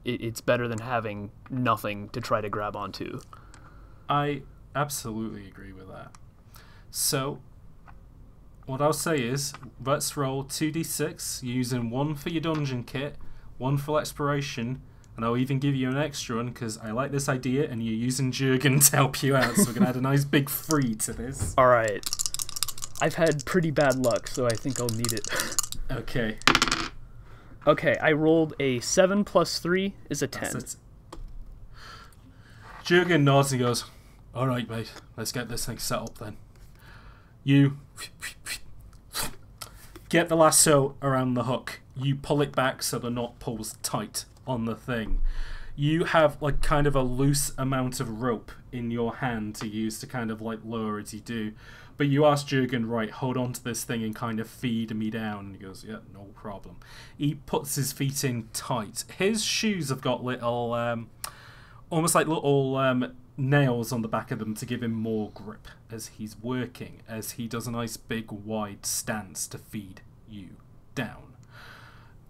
It's better than having nothing to try to grab onto. I absolutely agree with that. So what I'll say is, let's roll 2d6, using 1 for your dungeon kit, 1 for exploration, and I'll even give you an extra one because I like this idea and you're using Jurgen to help you out, so we're going to add a nice big 3 to this. Alright. I've had pretty bad luck, so I think I'll need it. Okay. Okay, I rolled a 7 plus 3 is a 10. Jurgen nods and goes, alright mate, let's get this thing set up then. You get the lasso around the hook. You pull it back so the knot pulls tight on the thing. You have like kind of a loose amount of rope in your hand to use to kind of like lower as you do. But you ask Jurgen, right, hold on to this thing and kind of feed me down. And he goes, yeah, no problem. He puts his feet in tight. His shoes have got little, almost like little nails on the back of them to give him more grip as he's working, as he does a nice big wide stance to feed you down.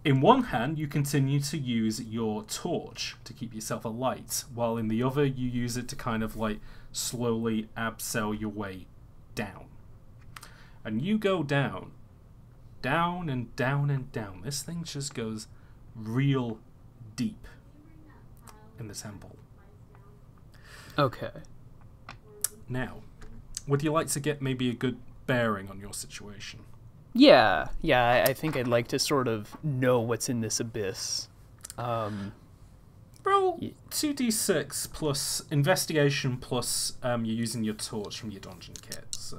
In one hand, you continue to use your torch to keep yourself alight, while in the other, you use it to kind of like slowly abseil your way down. And you go down, down and down and down. This thing just goes real deep in the temple. Okay. Now, would you like to get maybe a good bearing on your situation? Yeah, I think I'd like to sort of know what's in this abyss. Roll 2d6 plus investigation plus you're using your torch from your dungeon kit. So.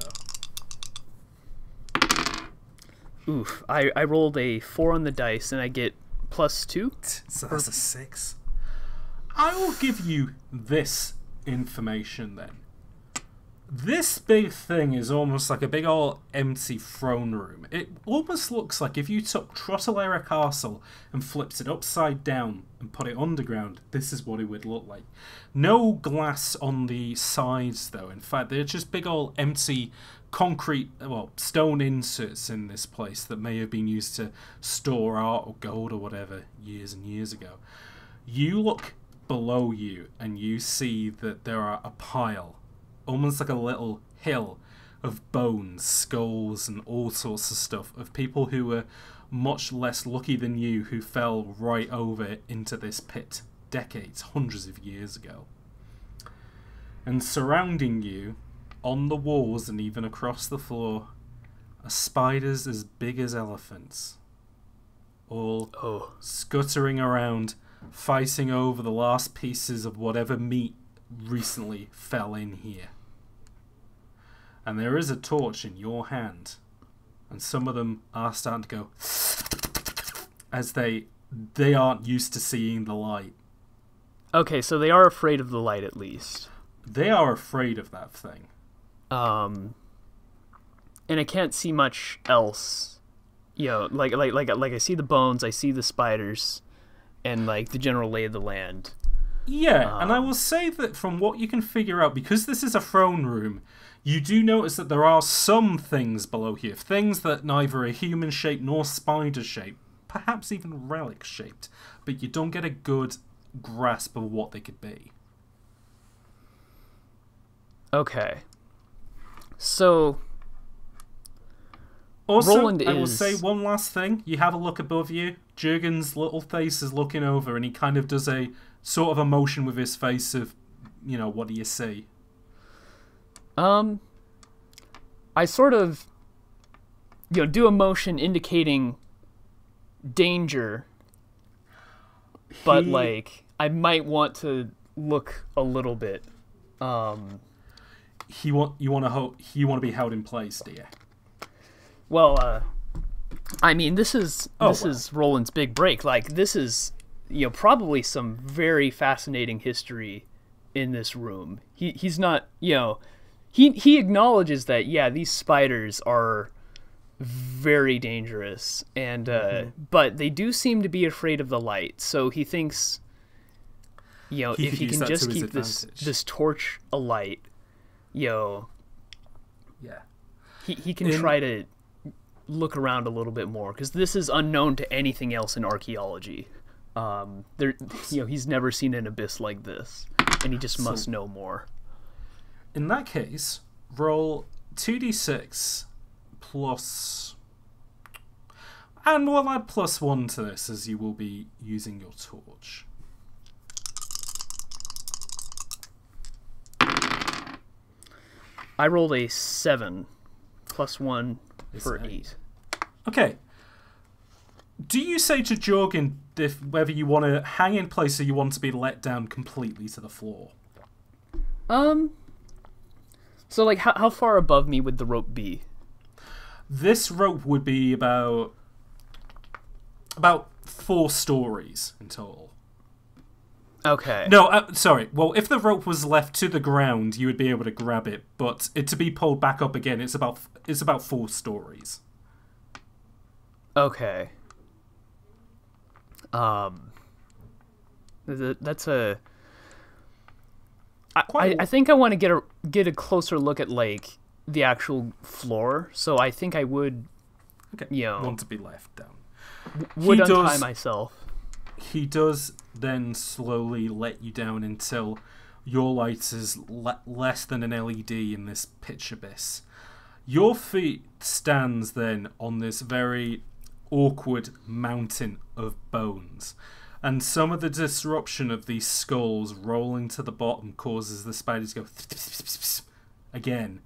Oof, I rolled a 4 on the dice and I get +2. So that's a 6. I will give you this information then. This big thing is almost like a big old empty throne room. It almost looks like if you took Trottelera Castle and flipped it upside down and put it underground, this is what it would look like. No glass on the sides though. In fact, they're just big old empty concrete, well, stone inserts in this place that may have been used to store art or gold or whatever years and years ago. You look below you and you see that there are a pile, almost like a little hill of bones, skulls and all sorts of stuff of people who were much less lucky than you, who fell right over into this pit decades, hundreds of years ago. And surrounding you, on the walls and even across the floor, are spiders as big as elephants, all scuttering around, fighting over the last pieces of whatever meat recently fell in here. And there is a torch in your hand, and some of them are starting to go as they aren't used to seeing the light. Okay, so they are afraid of the light at least. They are afraid of that thing. And I can't see much else you know, like I see the bones, I see the spiders, and like the general lay of the land. Yeah, and I will say that from what you can figure out, because this is a throne room, you do notice that there are some things below here, things that neither are human-shaped nor spider-shaped, perhaps even relic-shaped, but you don't get a good grasp of what they could be. Okay. So... Also, Roland I will say one last thing. You have a look above you. Jurgen's little face is looking over, and he kind of does a sort of a motion with his face of, you know, what do you see? I sort of, you know, do a motion indicating danger, but like I might want to look a little bit. You want to be held in place, do you? Well, I mean, this is Roland's big break. Like, this is, you know, probably some very fascinating history in this room. He's not, you know, he acknowledges that, yeah, these spiders are very dangerous, and but they do seem to be afraid of the light. So he thinks, you know, if he can just keep this torch alight, you know, yeah, he can try to look around a little bit more, because this is unknown to anything else in archaeology. You know, he's never seen an abyss like this, and he just must know more. In that case, roll 2d6 plus, and we'll add +1 to this as you will be using your torch. I rolled a 7 +1 for 8. Okay. Do you say to Jorgen whether you want to hang in place or you want to be let down completely to the floor? So, like, how far above me would the rope be? This rope would be about 4 stories in total. Okay. No, sorry. Well, if the rope was left to the ground, you would be able to grab it, but to be pulled back up again, it's about 4 stories. Okay. That's a. I think I want to get a closer look at like the actual floor. So I think I would. Okay. You know, want to be left down. Would untie myself. He does then slowly let you down until your light is less than an LED in this pitch abyss. Your feet stands then on this very awkward mountain of bones, and some of the disruption of these skulls rolling to the bottom causes the spiders to go again.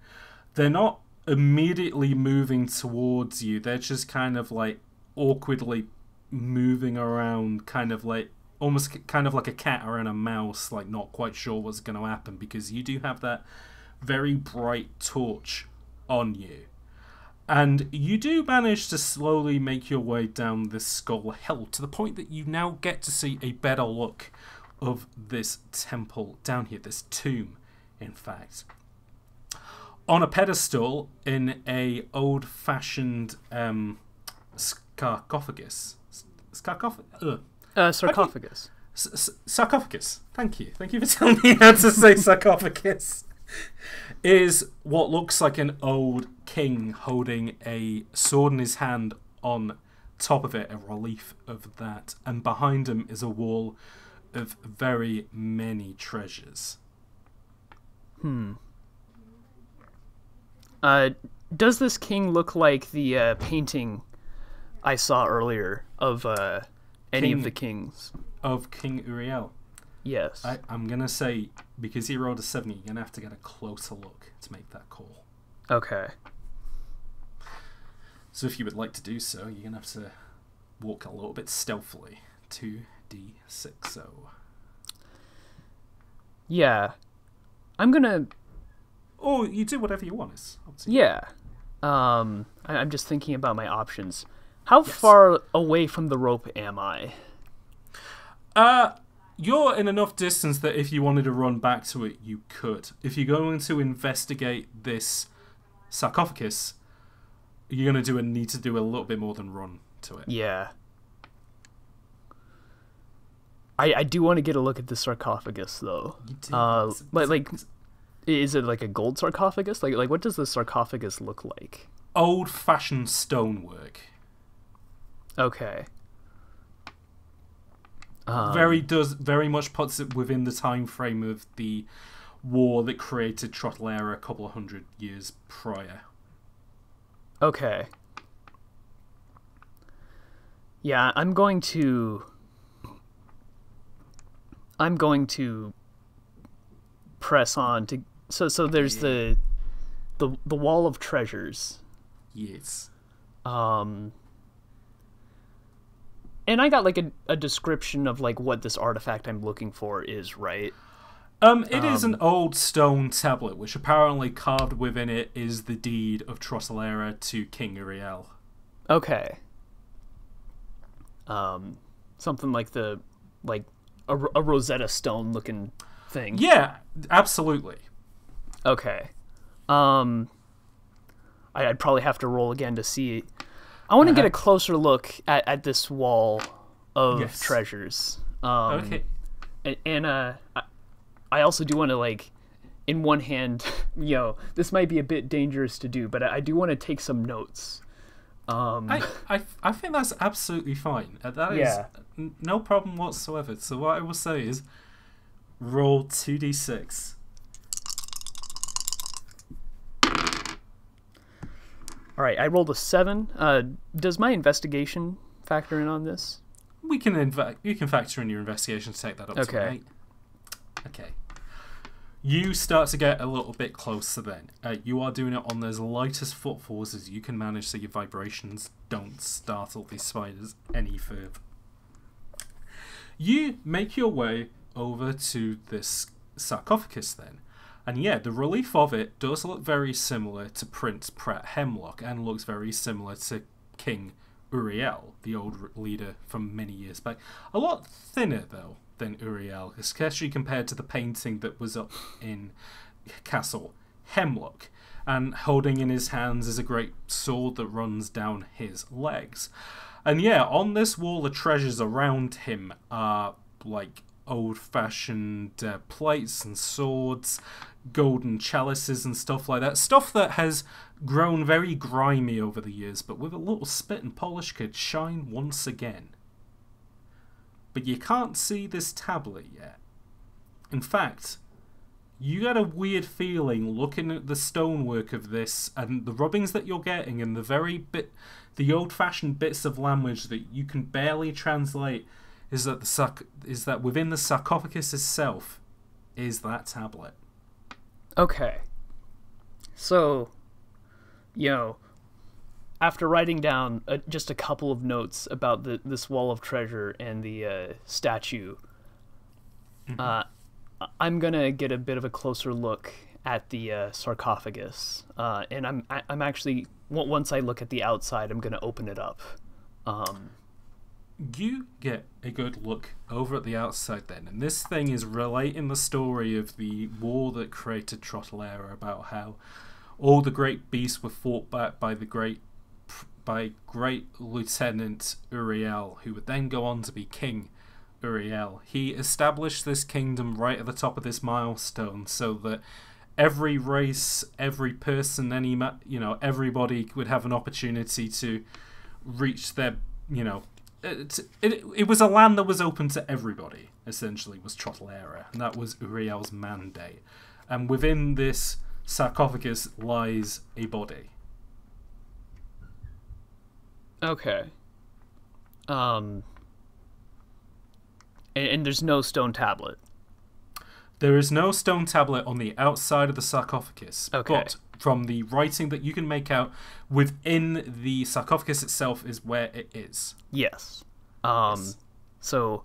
They're not immediately moving towards you, they're just kind of like awkwardly moving around, kind of like almost kind of like a cat around a mouse, like not quite sure what's going to happen, because you do have that very bright torch on you. And you do manage to slowly make your way down this skull hill to the point that you now get to see a better look of this temple down here, this tomb, in fact. On a pedestal in a old-fashioned sarcophagus. Sarcophagus. Sarcophagus. Thank you. Thank you for telling me how to say sarcophagus. Is what looks like an old king holding a sword in his hand, on top of it a relief of that, and behind him is a wall of very many treasures. Does this king look like the painting I saw earlier of any of the kings? Of King Uriel? Yes. I'm going to say, because he rolled a 7, you're going to have to get a closer look to make that call. Okay. So if you would like to do so, you're going to have to walk a little bit stealthily. 2d6. Yeah. I'm going to... Or you do whatever you want. It's up to you. Yeah. I'm just thinking about my options. How far away from the rope am I? You're in enough distance that if you wanted to run back to it, you could. If you're going to investigate this sarcophagus, you're going to need to do a little bit more than run to it. Yeah. I do want to get a look at the sarcophagus, though. You do. Like, is it like a gold sarcophagus? Like what does the sarcophagus look like? Old-fashioned stonework. Okay. Very much puts it within the time frame of the war that created Trottelera a couple of hundred years prior. Okay. Yeah, I'm going to press on to. So there's the wall of treasures. Yes. And I got like a description of like what this artifact I'm looking for is, right? It is an old stone tablet, which apparently carved within it is the deed of Trottelera to King Uriel. Okay. Something like a Rosetta Stone looking thing. Yeah, absolutely. Okay. I'd probably have to roll again to see. I want to get a closer look at this wall of treasures. Okay. And I also do want to, like, in one hand, this might be a bit dangerous to do, but I do want to take some notes. I think that's absolutely fine. That is no problem whatsoever. So what I will say is, roll 2d6. All right, I rolled a 7. Does my investigation factor in on this? You can factor in your investigation to take that up to an 8. Okay. You start to get a little bit closer then. You are doing it on as light as footfalls as you can manage so your vibrations don't startle these spiders any further. You make your way over to this sarcophagus then. And yeah, the relief of it does look very similar to Prince Pratt Hemlock and looks very similar to King Uriel, the old leader from many years back. A lot thinner, though, than Uriel, especially compared to the painting that was up in Castle Hemlock. And holding in his hands is a great sword that runs down his legs. And yeah, on this wall, the treasures around him are like old-fashioned plates and swords, golden chalices and stuff like that. Stuff that has grown very grimy over the years, but with a little spit and polish could shine once again. But you can't see this tablet yet. In fact, you get a weird feeling looking at the stonework of this and the rubbings that you're getting and the old-fashioned bits of language that you can barely translate is that within the sarcophagus itself is that tablet. Okay. So, after writing down just a couple of notes about this wall of treasure and the statue, I'm gonna get a bit of a closer look at the sarcophagus, and I'm actually once I look at the outside, I'm gonna open it up. You get a good look over at the outside then, and this thing is relating the story of the war that created Trottelera, about how all the great beasts were fought back by great Lieutenant Uriel, who would then go on to be King Uriel. He established this kingdom right at the top of this milestone so that every race, every person, everybody would have an opportunity to reach their, It was a land that was open to everybody, essentially, was Trottelera, and that was Uriel's mandate. And within this sarcophagus lies a body. Okay. And there's no stone tablet. There is no stone tablet on the outside of the sarcophagus. Okay. But from the writing that you can make out within the sarcophagus itself is where it is. Yes. Yes. So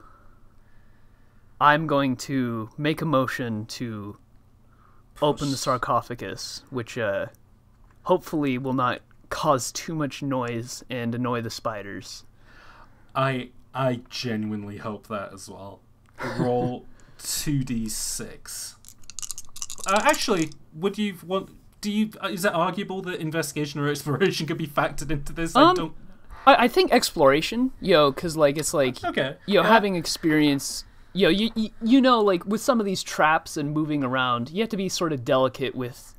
I'm going to make a motion to open the sarcophagus, which hopefully will not cause too much noise and annoy the spiders. I genuinely hope that as well. Roll 2d6. Actually, is it arguable that investigation or exploration could be factored into this? I think exploration, because like it's like okay, having experience. You know, like with some of these traps and moving around, you have to be sort of delicate with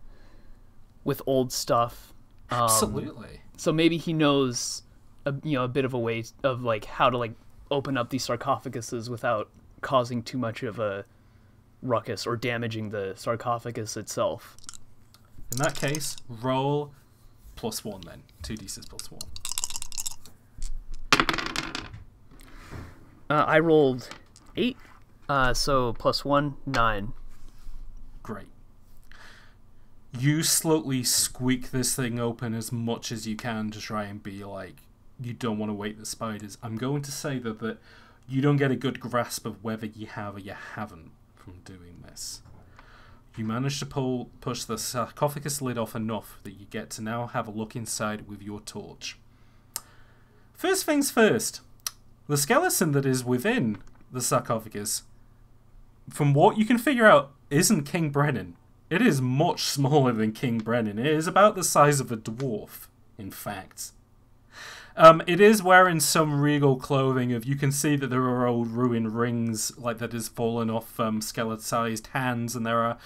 old stuff. Absolutely. So maybe he knows, a bit of a way of like how to like open up these sarcophaguses without causing too much of a ruckus or damaging the sarcophagus itself. In that case, roll +1 then. 2d6 +1. I rolled 8, so +1, 9. Great. You slowly squeak this thing open as much as you can to try and be like, you don't want to wake the spiders. I'm going to say that you don't get a good grasp of whether you have or you haven't from doing this. You manage to push the sarcophagus lid off enough that you get to now have a look inside with your torch. First things first, the skeleton that is within the sarcophagus, from what you can figure out, isn't King Brennan. It is much smaller than King Brennan. It is about the size of a dwarf, in fact. It is wearing some regal clothing. You can see that there are old ruined rings like that has fallen off skeletonized hands, and there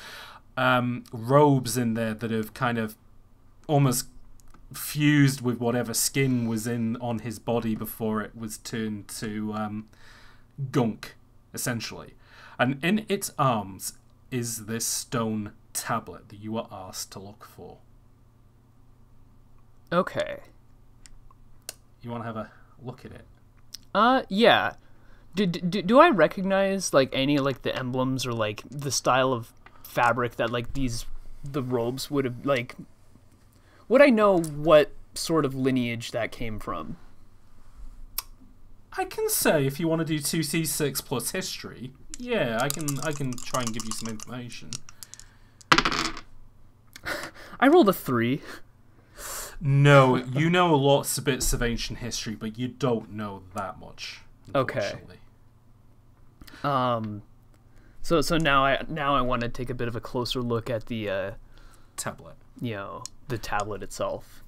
are robes in there that have kind of almost fused with whatever skin was on his body before it was turned to gunk, essentially. And in its arms is this stone tablet that you were asked to look for. Okay. You want to have a look at it? Yeah. Do I recognize like any like the emblems or like the style of fabric that like the robes would have like? Would I know what sort of lineage that came from? I can say if you want to do 2c6 plus history, yeah, I can try and give you some information. I rolled a 3. No, you know lots of bits of ancient history, but you don't know that much. Okay. So now I want to take a bit of a closer look at the tablet. The tablet itself.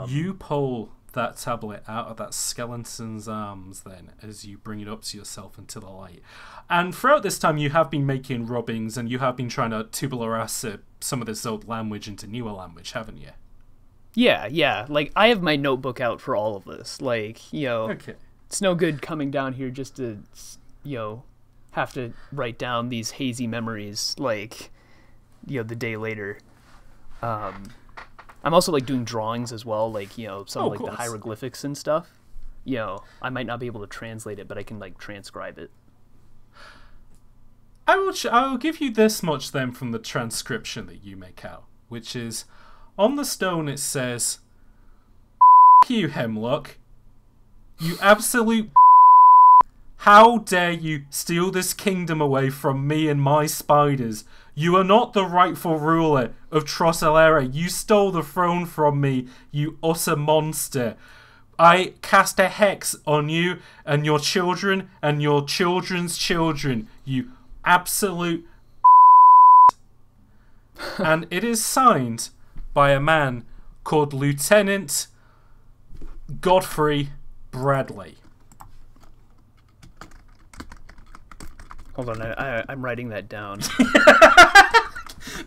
You pull that tablet out of that skeleton's arms then as you bring it up to yourself into the light. And throughout this time you have been making rubbings and you have been trying to tabula rasa some of this old language into newer language, haven't you? Yeah. Like, I have my notebook out for all of this. Like, okay. It's no good coming down here just to, have to write down these hazy memories, like, the day later. I'm also, like, doing drawings as well, like, some of, like, the hieroglyphics and stuff. I might not be able to translate it, but I can, like, transcribe it. I will give you this much, then, from the transcription that you make out, which is... On the stone it says, "F you, Hemlock. You absolute How dare you steal this kingdom away from me and my spiders? You are not the rightful ruler of Trossalera. You stole the throne from me, you utter monster. I cast a hex on you and your children and your children's children, you absolute And it is signed by a man called Lieutenant Godfrey Bradley. Hold on, I'm writing that down.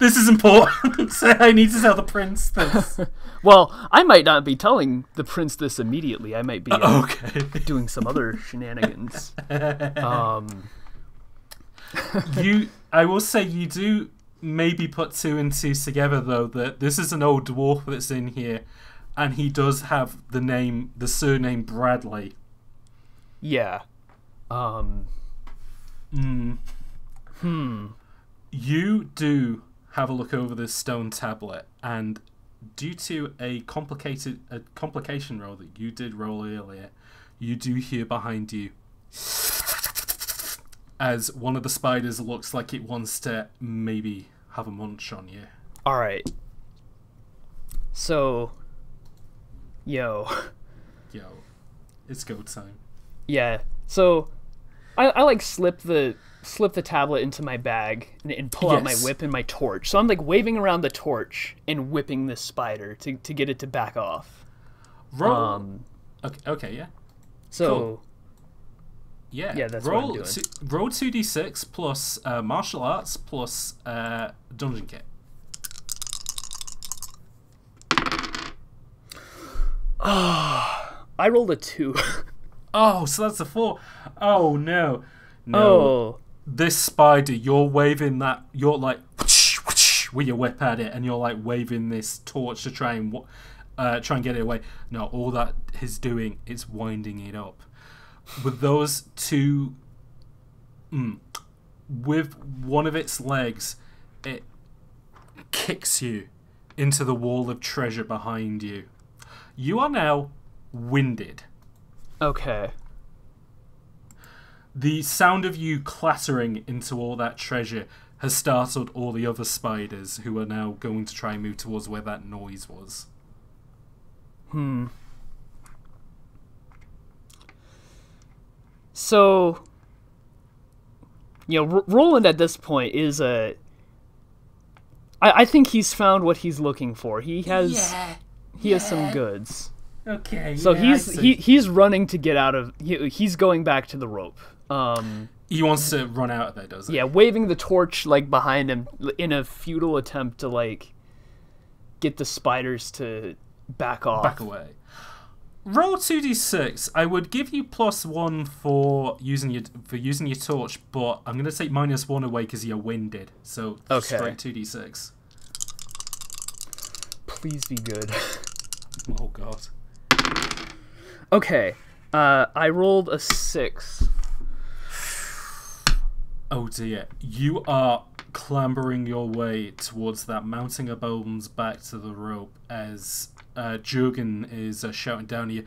This is important. I need to tell the prince this. Well, I might not be telling the prince this immediately. I might be doing some other shenanigans. I will say you do maybe put two and two together, though, that this is an old dwarf that's in here, and he does have the surname Bradley. Yeah. You do have a look over this stone tablet, and due to a complication roll that you did roll earlier, you do hear behind you as one of the spiders looks like it wants to maybe have a munch on you. Alright. So, Yo, it's go time. Yeah, so I like slip the slip the tablet into my bag and pull out my Yes. whip and my torch. So I'm like waving around the torch and whipping this spider to get it to back off. Roll. Okay, yeah. So Cool. Yeah, that's what I'm doing. Roll 2d6 plus martial arts plus dungeon kit. I rolled a 2. Oh, so that's a 4. Oh no, no. Oh. This spider, you're waving that. You're like with your whip at it, and you're like waving this torch to try and get it away. No, all that is doing is winding it up. With those two, with one of its legs, it kicks you into the wall of treasure behind you. You are now winded. Okay. The sound of you clattering into all that treasure has startled all the other spiders who are now going to try and move towards where that noise was. So, Roland at this point is I think he's found what he's looking for. He has some goods. Okay. So he's running to get out of. He's going back to the rope. He wants to run out of there, does he? Yeah, waving the torch like behind him in a futile attempt to like get the spiders to back off. Back away. Roll 2d6. I would give you +1 for using your torch, but I'm gonna take -1 away because you're winded. So Okay. straight 2d6. Please be good. Oh god. Okay, I rolled a 6. Oh dear. You are clambering your way towards that, mounting a bones back to the rope as Jurgen is shouting down at you,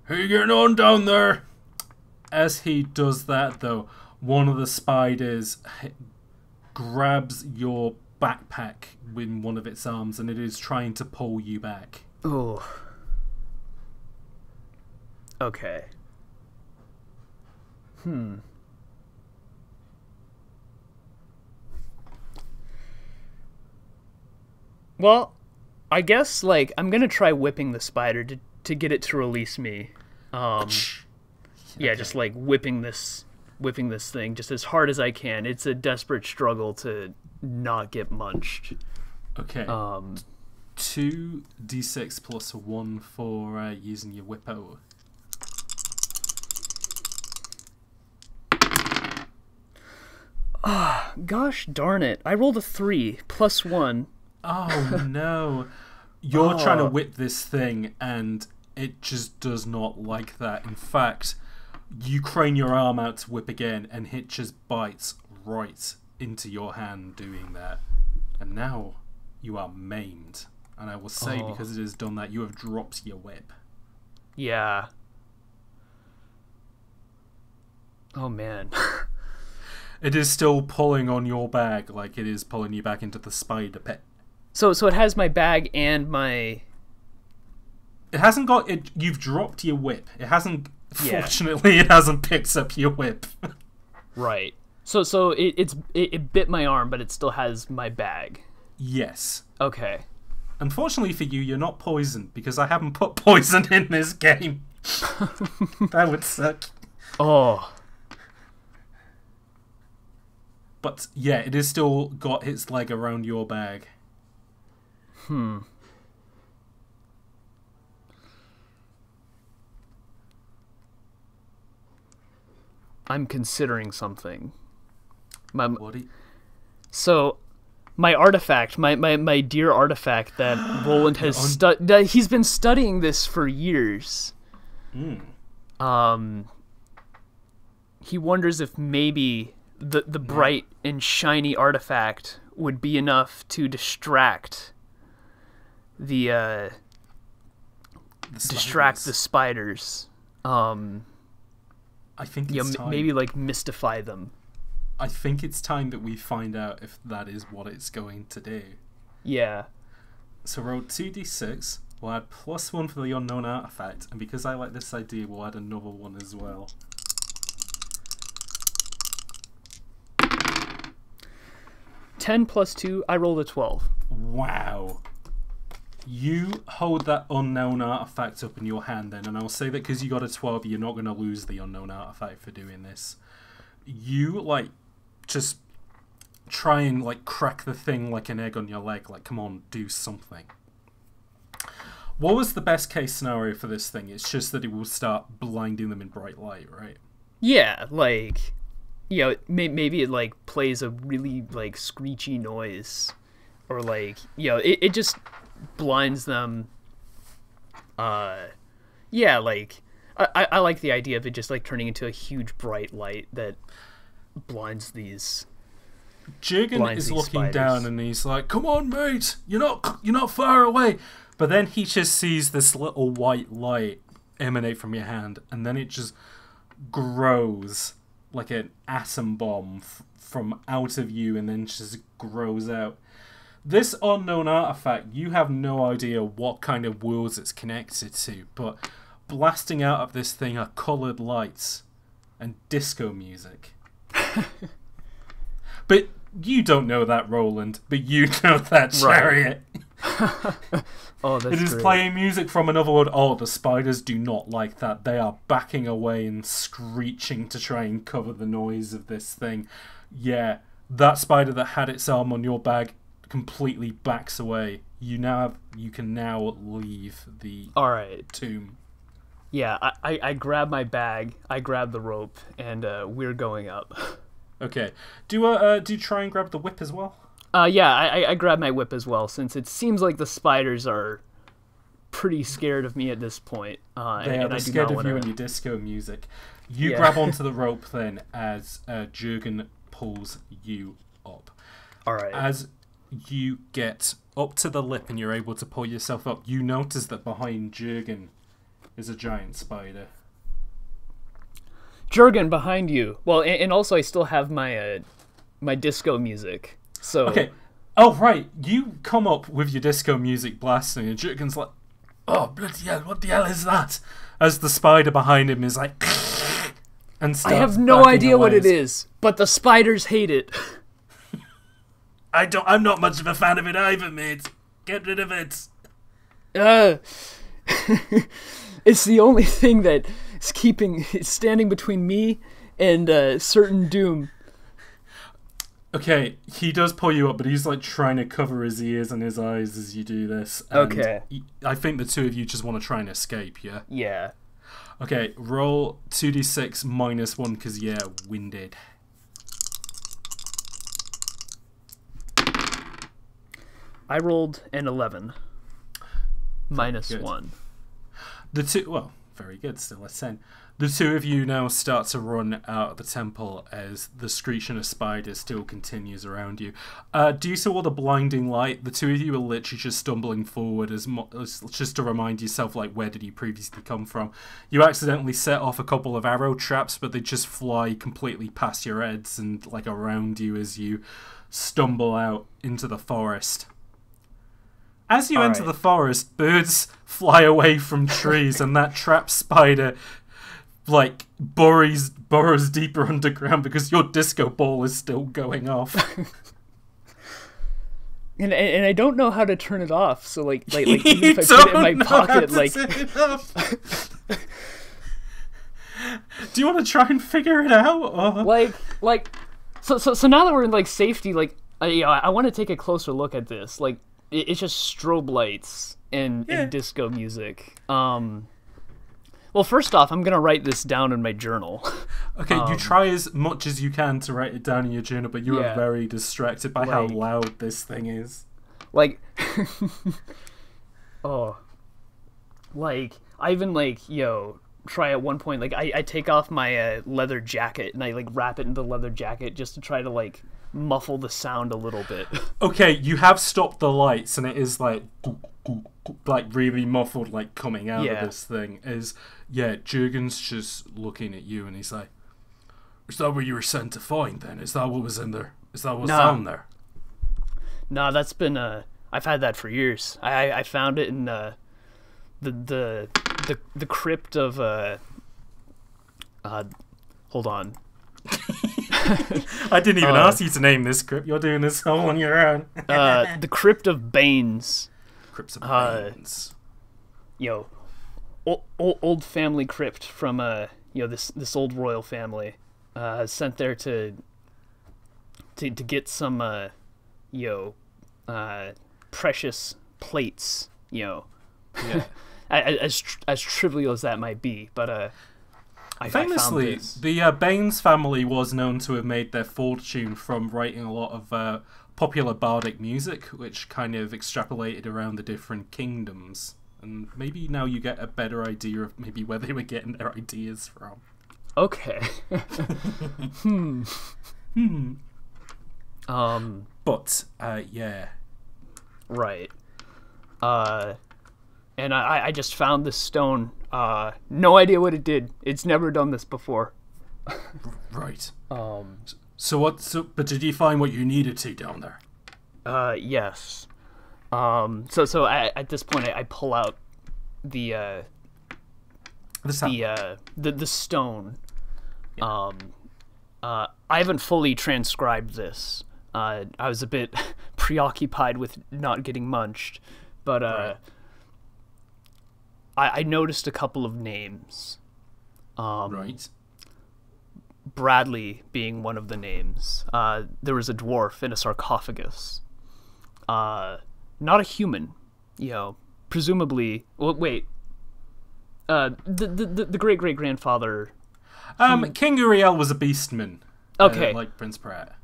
"How you getting on down there?" As he does that, though, one of the spiders grabs your backpack with one of its arms and it is trying to pull you back. Oh. Okay. Well, I guess like I'm gonna try whipping the spider to get it to release me. Yeah, just like whipping this thing just as hard as I can. It's a desperate struggle to not get munched. Okay. 2d6 +1 for using your whippo. Gosh darn it! I rolled a 3 +1. Oh no. You're trying to whip this thing and it just does not like that. In fact, you crane your arm out to whip again and it just bites right into your hand doing that. And now you are maimed. And I will say, because it has done that, you have dropped your whip. Yeah. Oh man. It is still pulling on your bag like it is pulling you back into the spider pit. So it has my bag and my... It hasn't got it. You've dropped your whip. It hasn't. Yeah. Fortunately, it hasn't picked up your whip. Right. So it bit my arm, but it still has my bag. Yes. Okay. Unfortunately for you, you're not poisoned because I haven't put poison in this game. That would suck. Oh. But yeah, it has still got its leg around your bag. I'm considering something. What? So, my artifact, my dear artifact that Roland has he's been studying this for years. He wonders if maybe the bright and shiny artifact would be enough to distract the spiders. I think it's time. Maybe like mystify them. I think it's time that we find out if that is what it's going to do. Yeah. So roll 2d6. We'll add +1 for the unknown artifact, and because I like this idea, we'll add another one as well. 10 plus 2, I rolled a 12. Wow. You hold that unknown artifact up in your hand then, and I'll say that because you got a 12, you're not going to lose the unknown artifact for doing this. You, like, just try and, like, crack the thing like an egg on your leg. Like, come on, do something. What was the best case scenario for this thing? It's just that it will start blinding them in bright light, right? Yeah, like, you know, maybe it, like, plays a really, like, screechy noise. Or, like, you know, it just blinds them. Yeah, like, I like the idea of it just, like, turning into a huge bright light that blinds these... Jurgen is looking down and he's like, "Come on, mate! You're not far away!" But then he just sees this little white light emanate from your hand, and then it just grows like an atom bomb from out of you, and then just grows out. This unknown artifact, you have no idea what kind of worlds it's connected to, but blasting out of this thing are coloured lights and disco music. But you don't know that, Roland, but you know that, Chariot. Right. Oh, that's It is great. Playing music from another world. Oh, the spiders do not like that. They are backing away and screeching to try and cover the noise of this thing. Yeah, that spider that had its arm on your bag completely backs away. You can now leave the tomb. Yeah, I grab my bag, I grab the rope, and we're going up. Okay. Do you try and grab the whip as well? Yeah, I grab my whip as well, since it seems like the spiders are pretty scared of me at this point. They're scared of you and your disco music. You grab onto the rope then as Jurgen pulls you up. All right. As you get up to the lip and you're able to pull yourself up, you notice that behind Jurgen is a giant spider. Jurgen, behind you. Well, and also I still have my my disco music. So okay. Oh right, you come up with your disco music blasting, and Jurgen's like, "Oh bloody hell! What the hell is that?" As the spider behind him is like, and starts I have no idea what it away. is, but the spiders hate it. I'm not much of a fan of it either, mate. Get rid of it. It's the only thing that is standing between me and certain doom. Okay, he does pull you up, but he's like trying to cover his ears and his eyes as you do this. And okay. I think the two of you just want to try and escape, yeah? Yeah. Okay, roll 2d6 minus 1 because, yeah, winded. I rolled an 11. Minus good. 1. Very good, still a 10. The two of you now start to run out of the temple as the screeching of spiders still continues around you. Due to all the blinding light, the two of you are literally just stumbling forward as just to remind yourself, like, where did you previously come from? You accidentally set off a couple of arrow traps, but they just fly completely past your heads and, like, around you as you stumble out into the forest. As you enter the forest, birds fly away from trees, and that trap spider, like, burrows deeper underground because your disco ball is still going off. And I don't know how to turn it off. So like even if I put it in my pocket, like. Do you want to try and figure it out? Or? So now that we're in like safety, like I want to take a closer look at this. Like it's just strobe lights and disco music. Well, first off, I'm gonna write this down in my journal. Okay, you try as much as you can to write it down in your journal, but you are very distracted by how loud this thing is. Like, I even try at one point. Like, I take off my leather jacket and I like wrap it in the leather jacket just to try to like muffle the sound a little bit. Okay, you have stopped the lights, and it is like really muffled, like coming out of this thing. Jurgen's just looking at you, and he's like, "Is that what you were sent to find? Then is that what was in there? Is that what's down there?" No, that's been I've had that for years. I found it in the crypt of hold on. I didn't even ask you to name this crypt. You're doing this all on your own. The Crypt of Banes. Crypts of Banes. Old family crypt from this old royal family, sent there to get some precious plates. Yeah. as trivial as that might be, but famously, the Baines family was known to have made their fortune from writing a lot of popular bardic music, which kind of extrapolated around the different kingdoms. And maybe now you get a better idea of maybe where they were getting their ideas from. Okay. But yeah. Right. And I just found this stone. No idea what it did. It's never done this before. Right. But did you find what you needed to down there? Yes. So at this point I pull out the stone. Yeah. I haven't fully transcribed this. I was a bit preoccupied with not getting munched, but right. I noticed a couple of names. Right. Bradley being one of the names. There was a dwarf in a sarcophagus. Not a human, presumably. Well, wait. The great grandfather. King Uriel was a beastman. Okay. Like Prince Pratt.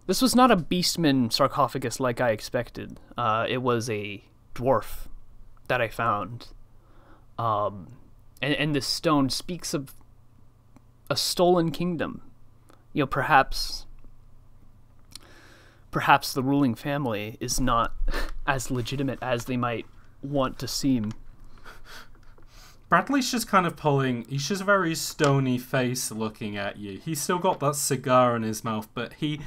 This was not a beastman sarcophagus like I expected. It was a dwarf that I found. And this stone speaks of a stolen kingdom. Perhaps the ruling family is not as legitimate as they might want to seem. Bradley's just kind of he's just a very stony face looking at you. He's still got that cigar in his mouth, but he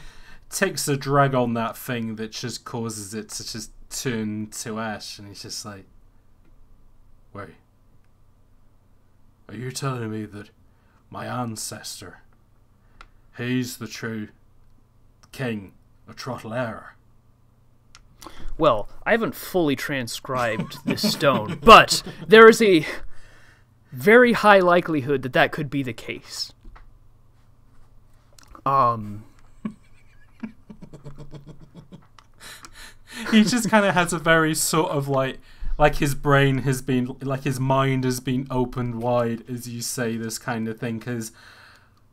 takes a drag on that thing that just causes it to just turn to ash, and he's just like, wait, are you telling me that my ancestor, he's the true king of Trottelera? Well, I haven't fully transcribed this stone, but there is a very high likelihood that could be the case. He just kind of has a very sort of like his brain has been, like his mind has been opened wide as you say this kind of thing, because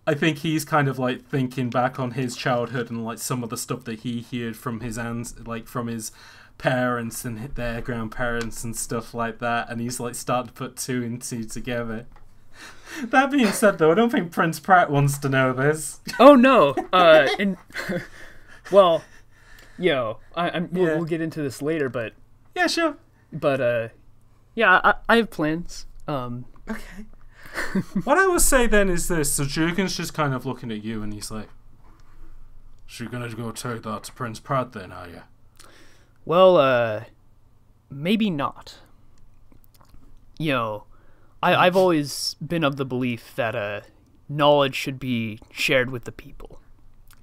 I think he's kind of like thinking back on his childhood and like some of the stuff that he heard from his from his parents and their grandparents and stuff like that, and he's like starting to put two and two together. That being said, though, I don't think Prince Pratt wants to know this. Oh no! Well, we'll get into this later, but yeah, sure. But yeah, I have plans. Okay. What I would say then is this: so Jurgen's just kind of looking at you, and he's like, "So you're gonna go take that to Prince Pratt, then, are you?" Well, maybe not. I've always been of the belief that knowledge should be shared with the people.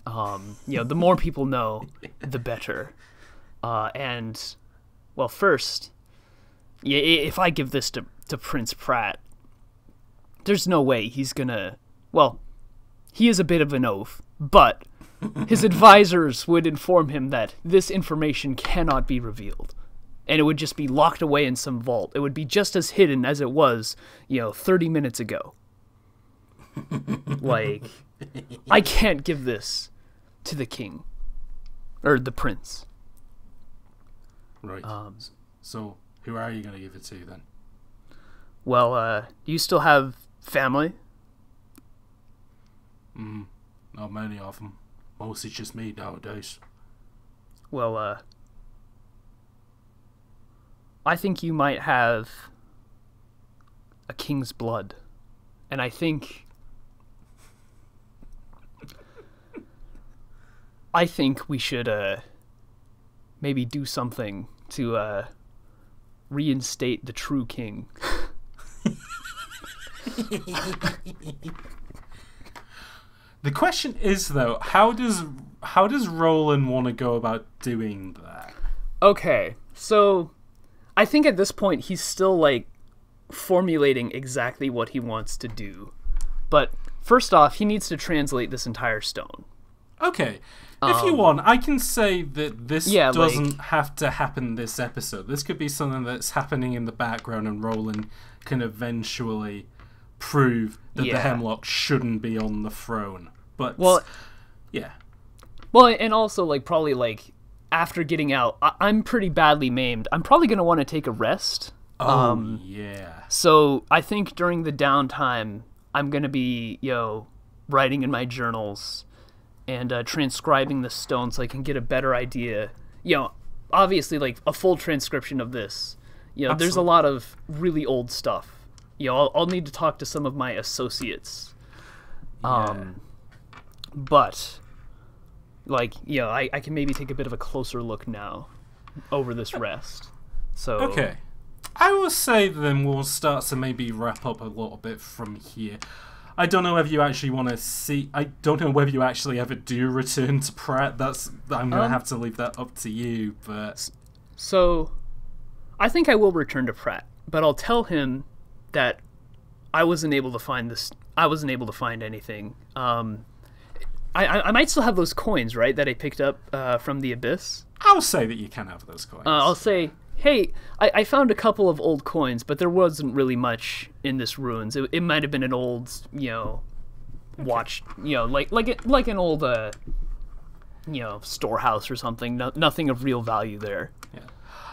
The more people know, the better. And, well, first, if I give this to Prince Pratt, there's no way he's gonna... Well, he is a bit of an oaf, but his advisors would inform him that this information cannot be revealed. And it would just be locked away in some vault. It would be just as hidden as it was, 30 minutes ago. Like, I can't give this to the king. Or the prince. Right. So, who are you going to give it to, then? Well, do you still have family? Not many of them. Mostly just me nowadays. Well, I think you might have a king's blood. And I think we should maybe do something to reinstate the true king. The question is, though, how does Roland want to go about doing that? Okay, so I think at this point he's still like formulating exactly what he wants to do. But first off, he needs to translate this entire stone. Okay. If you want, I can say that this doesn't have to happen this episode. This could be something that's happening in the background, and Roland can eventually prove that the Hemlock shouldn't be on the throne. But, yeah. Well, and also, like, probably, like, after getting out, I'm pretty badly maimed. I'm probably going to want to take a rest. Yeah. So I think during the downtime, I'm going to be, writing in my journals and transcribing the stone so I can get a better idea. Obviously, like, a full transcription of this. There's a lot of really old stuff. I'll need to talk to some of my associates. But, like, I can maybe take a bit of a closer look now over this rest. So okay. I will say then we'll start to maybe wrap up a little bit from here. I don't know whether you actually want to see... I don't know whether you actually ever do return to Pratt. I'm going to have to leave that up to you, but... So, I think I will return to Pratt, but I'll tell him that I wasn't able to find this... I wasn't able to find anything. I might still have those coins, right, that I picked up from the Abyss? I'll say that you can have those coins. I'll say... Hey, I found a couple of old coins, but there wasn't really much in this ruins. It might have been an old, watch, like an old, storehouse or something. Nothing of real value there. Yeah.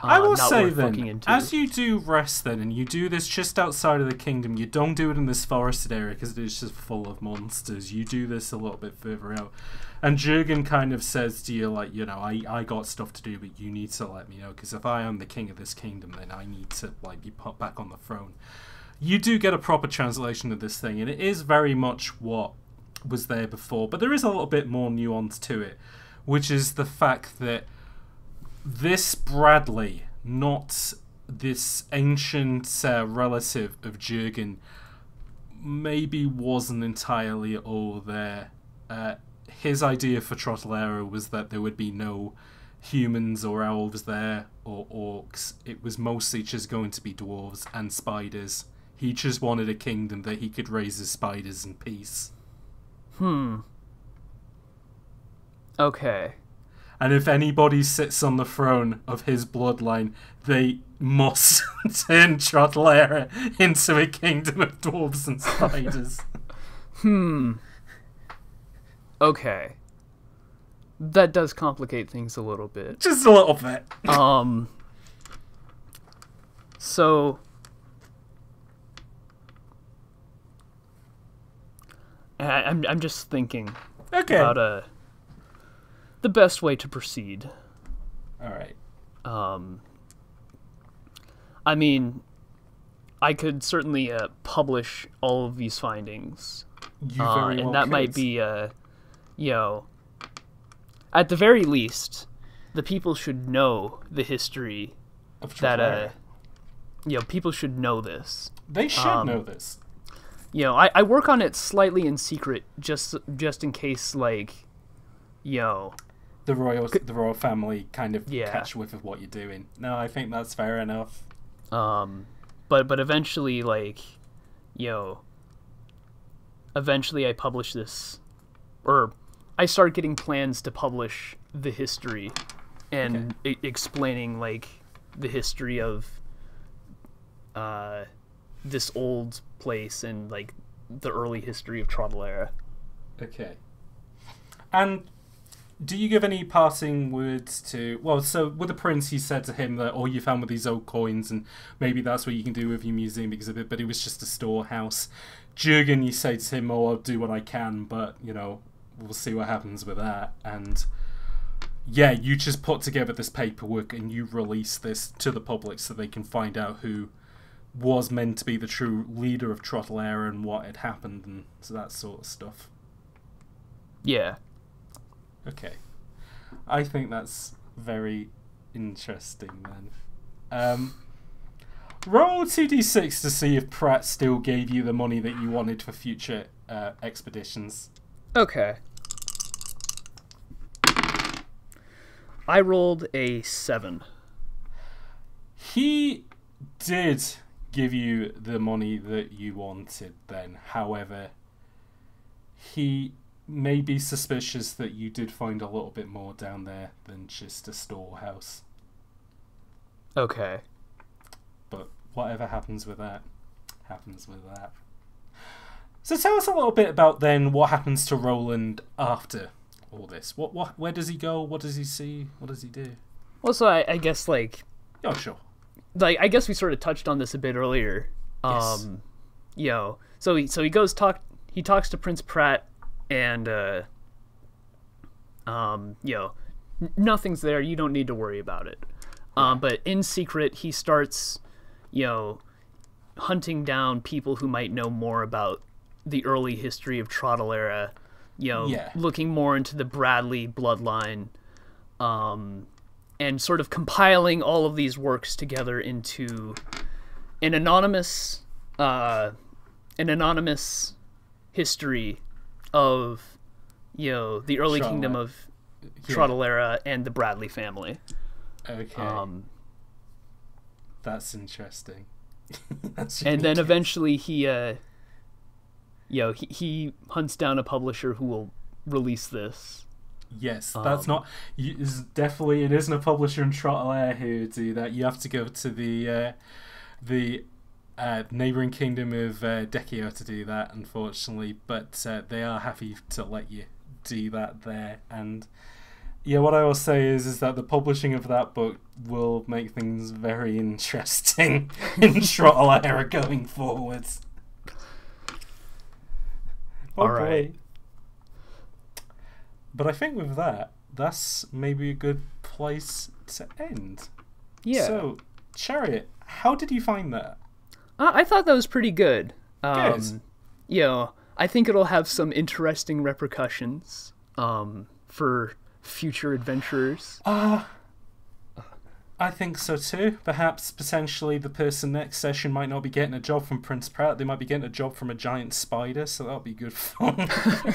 I will say then, as you do rest then, and you do this just outside of the kingdom, you don't do it in this forested area because it's just full of monsters. You do this a little bit further out. And Jurgen kind of says to you, like, I got stuff to do, but you need to let me know, because if I am the king of this kingdom, then I need to, like, be put back on the throne. You do get a proper translation of this thing, and it is very much what was there before, but there is a little bit more nuance to it, which is the fact that this Bradley, not this ancient relative of Jurgen, maybe wasn't entirely all there. His idea for Trottelera was that there would be no humans or elves there or orcs. It was mostly just going to be dwarves and spiders. He just wanted a kingdom that he could raise his spiders in peace. Okay. And if anybody sits on the throne of his bloodline, they must turn Trottelera into a kingdom of dwarves and spiders. Okay. That does complicate things a little bit. Just a little bit. So... I'm just thinking about the best way to proceed. Alright. I mean, I could certainly publish all of these findings. You very well and that could. might be... at the very least, the people should know the history of that, people should know this. They should know this. I work on it slightly in secret, just in case, like, the royal family kind of catch whiff of what you're doing. No, I think that's fair enough. But eventually, like, eventually I publish this, or I start getting plans to publish the history and explaining, like, the history of this old place and, like, the early history of Trottelera. Okay. And do you give any passing words to... Well, so with the prince, you said to him that all you found were these old coins, and maybe that's what you can do with your museum exhibit, but it was just a storehouse. Jurgen, you say to him, I'll do what I can, but, we'll see what happens with that. And, yeah, you just put together this paperwork and you release this to the public so they can find out who was meant to be the true leader of Trottelera and what had happened and so that sort of stuff. Yeah. Okay. I think that's very interesting then. Roll 2d6 to see if Pratt still gave you the money that you wanted for future expeditions. Okay. I rolled a 7. He did give you the money that you wanted then. However, he may be suspicious that you did find a little bit more down there than just a storehouse. Okay. But whatever happens with that, happens with that. So tell us a little bit about then what happens to Roland after all this. Where does he go? What does he see? What does he do? Well, so I guess, like... Oh, sure. Like, I guess we sort of touched on this a bit earlier. Yes. You know, so he talks to Prince Pratt, and you know, nothing's there. You don't need to worry about it. But in secret, he starts, you know, hunting down people who might know more about the early history of Trottelera. You know, looking more into the Bradley bloodline, and sort of compiling all of these works together into an anonymous history of, you know, the early kingdom of Trottelera and the Bradley family. Okay. That's interesting. And then eventually he hunts down a publisher who will release this. Yes, that's not. It isn't a publisher in Trottelera who do that. You have to go to the neighbouring kingdom of Decio to do that, unfortunately. But they are happy to let you do that there. And yeah, what I will say is that the publishing of that book will make things very interesting in Trottelera going forwards. All right. But I think with that, that's maybe a good place to end. Yeah. So, Chariot, how did you find that? I thought that was pretty good. Good. You know, I think it'll have some interesting repercussions for future adventurers. I think so too. Perhaps, potentially, the person next session might not be getting a job from Prince Pratt. They might be getting a job from a giant spider, so that'll be good fun.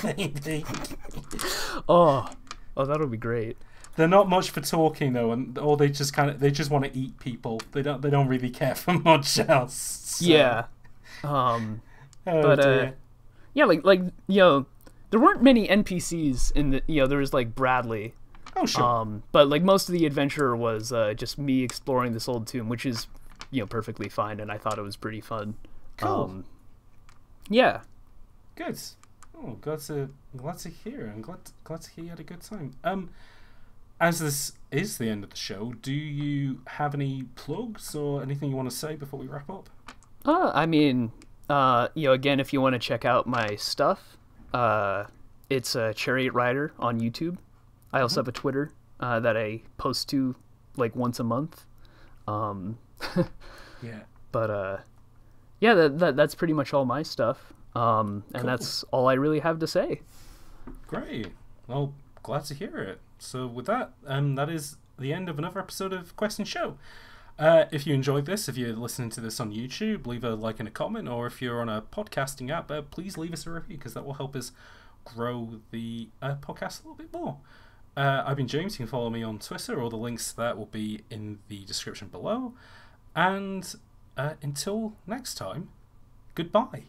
Maybe. Oh, that'll be great. They're not much for talking though, or they just want to eat people. They don't really care for much else. So. Yeah. Dear. Yeah, like you know, there weren't many NPCs in the, you know, there was like Bradley. Oh, sure. But like most of the adventure was just me exploring this old tomb, which is, you know, perfectly fine, and I thought it was pretty fun. Cool. Yeah. Good. Oh, glad to hear. I'm glad to hear you had a good time. As this is the end of the show, do you have any plugs or anything you want to say before we wrap up? I mean, you know, again, if you want to check out my stuff, it's ChariotRider on YouTube. I also have a Twitter that I post to like once a month. Yeah. But yeah, that's pretty much all my stuff. And cool. That's all I really have to say. Great. Well, glad to hear it. So with that, that is the end of another episode of Quest and Show. If you enjoyed this, if you're listening to this on YouTube, leave a like and a comment, or if you're on a podcasting app, please leave us a review, because that will help us grow the podcast a little bit more. I've been James. You can follow me on Twitter. All the links to that will be in the description below. And until next time, goodbye.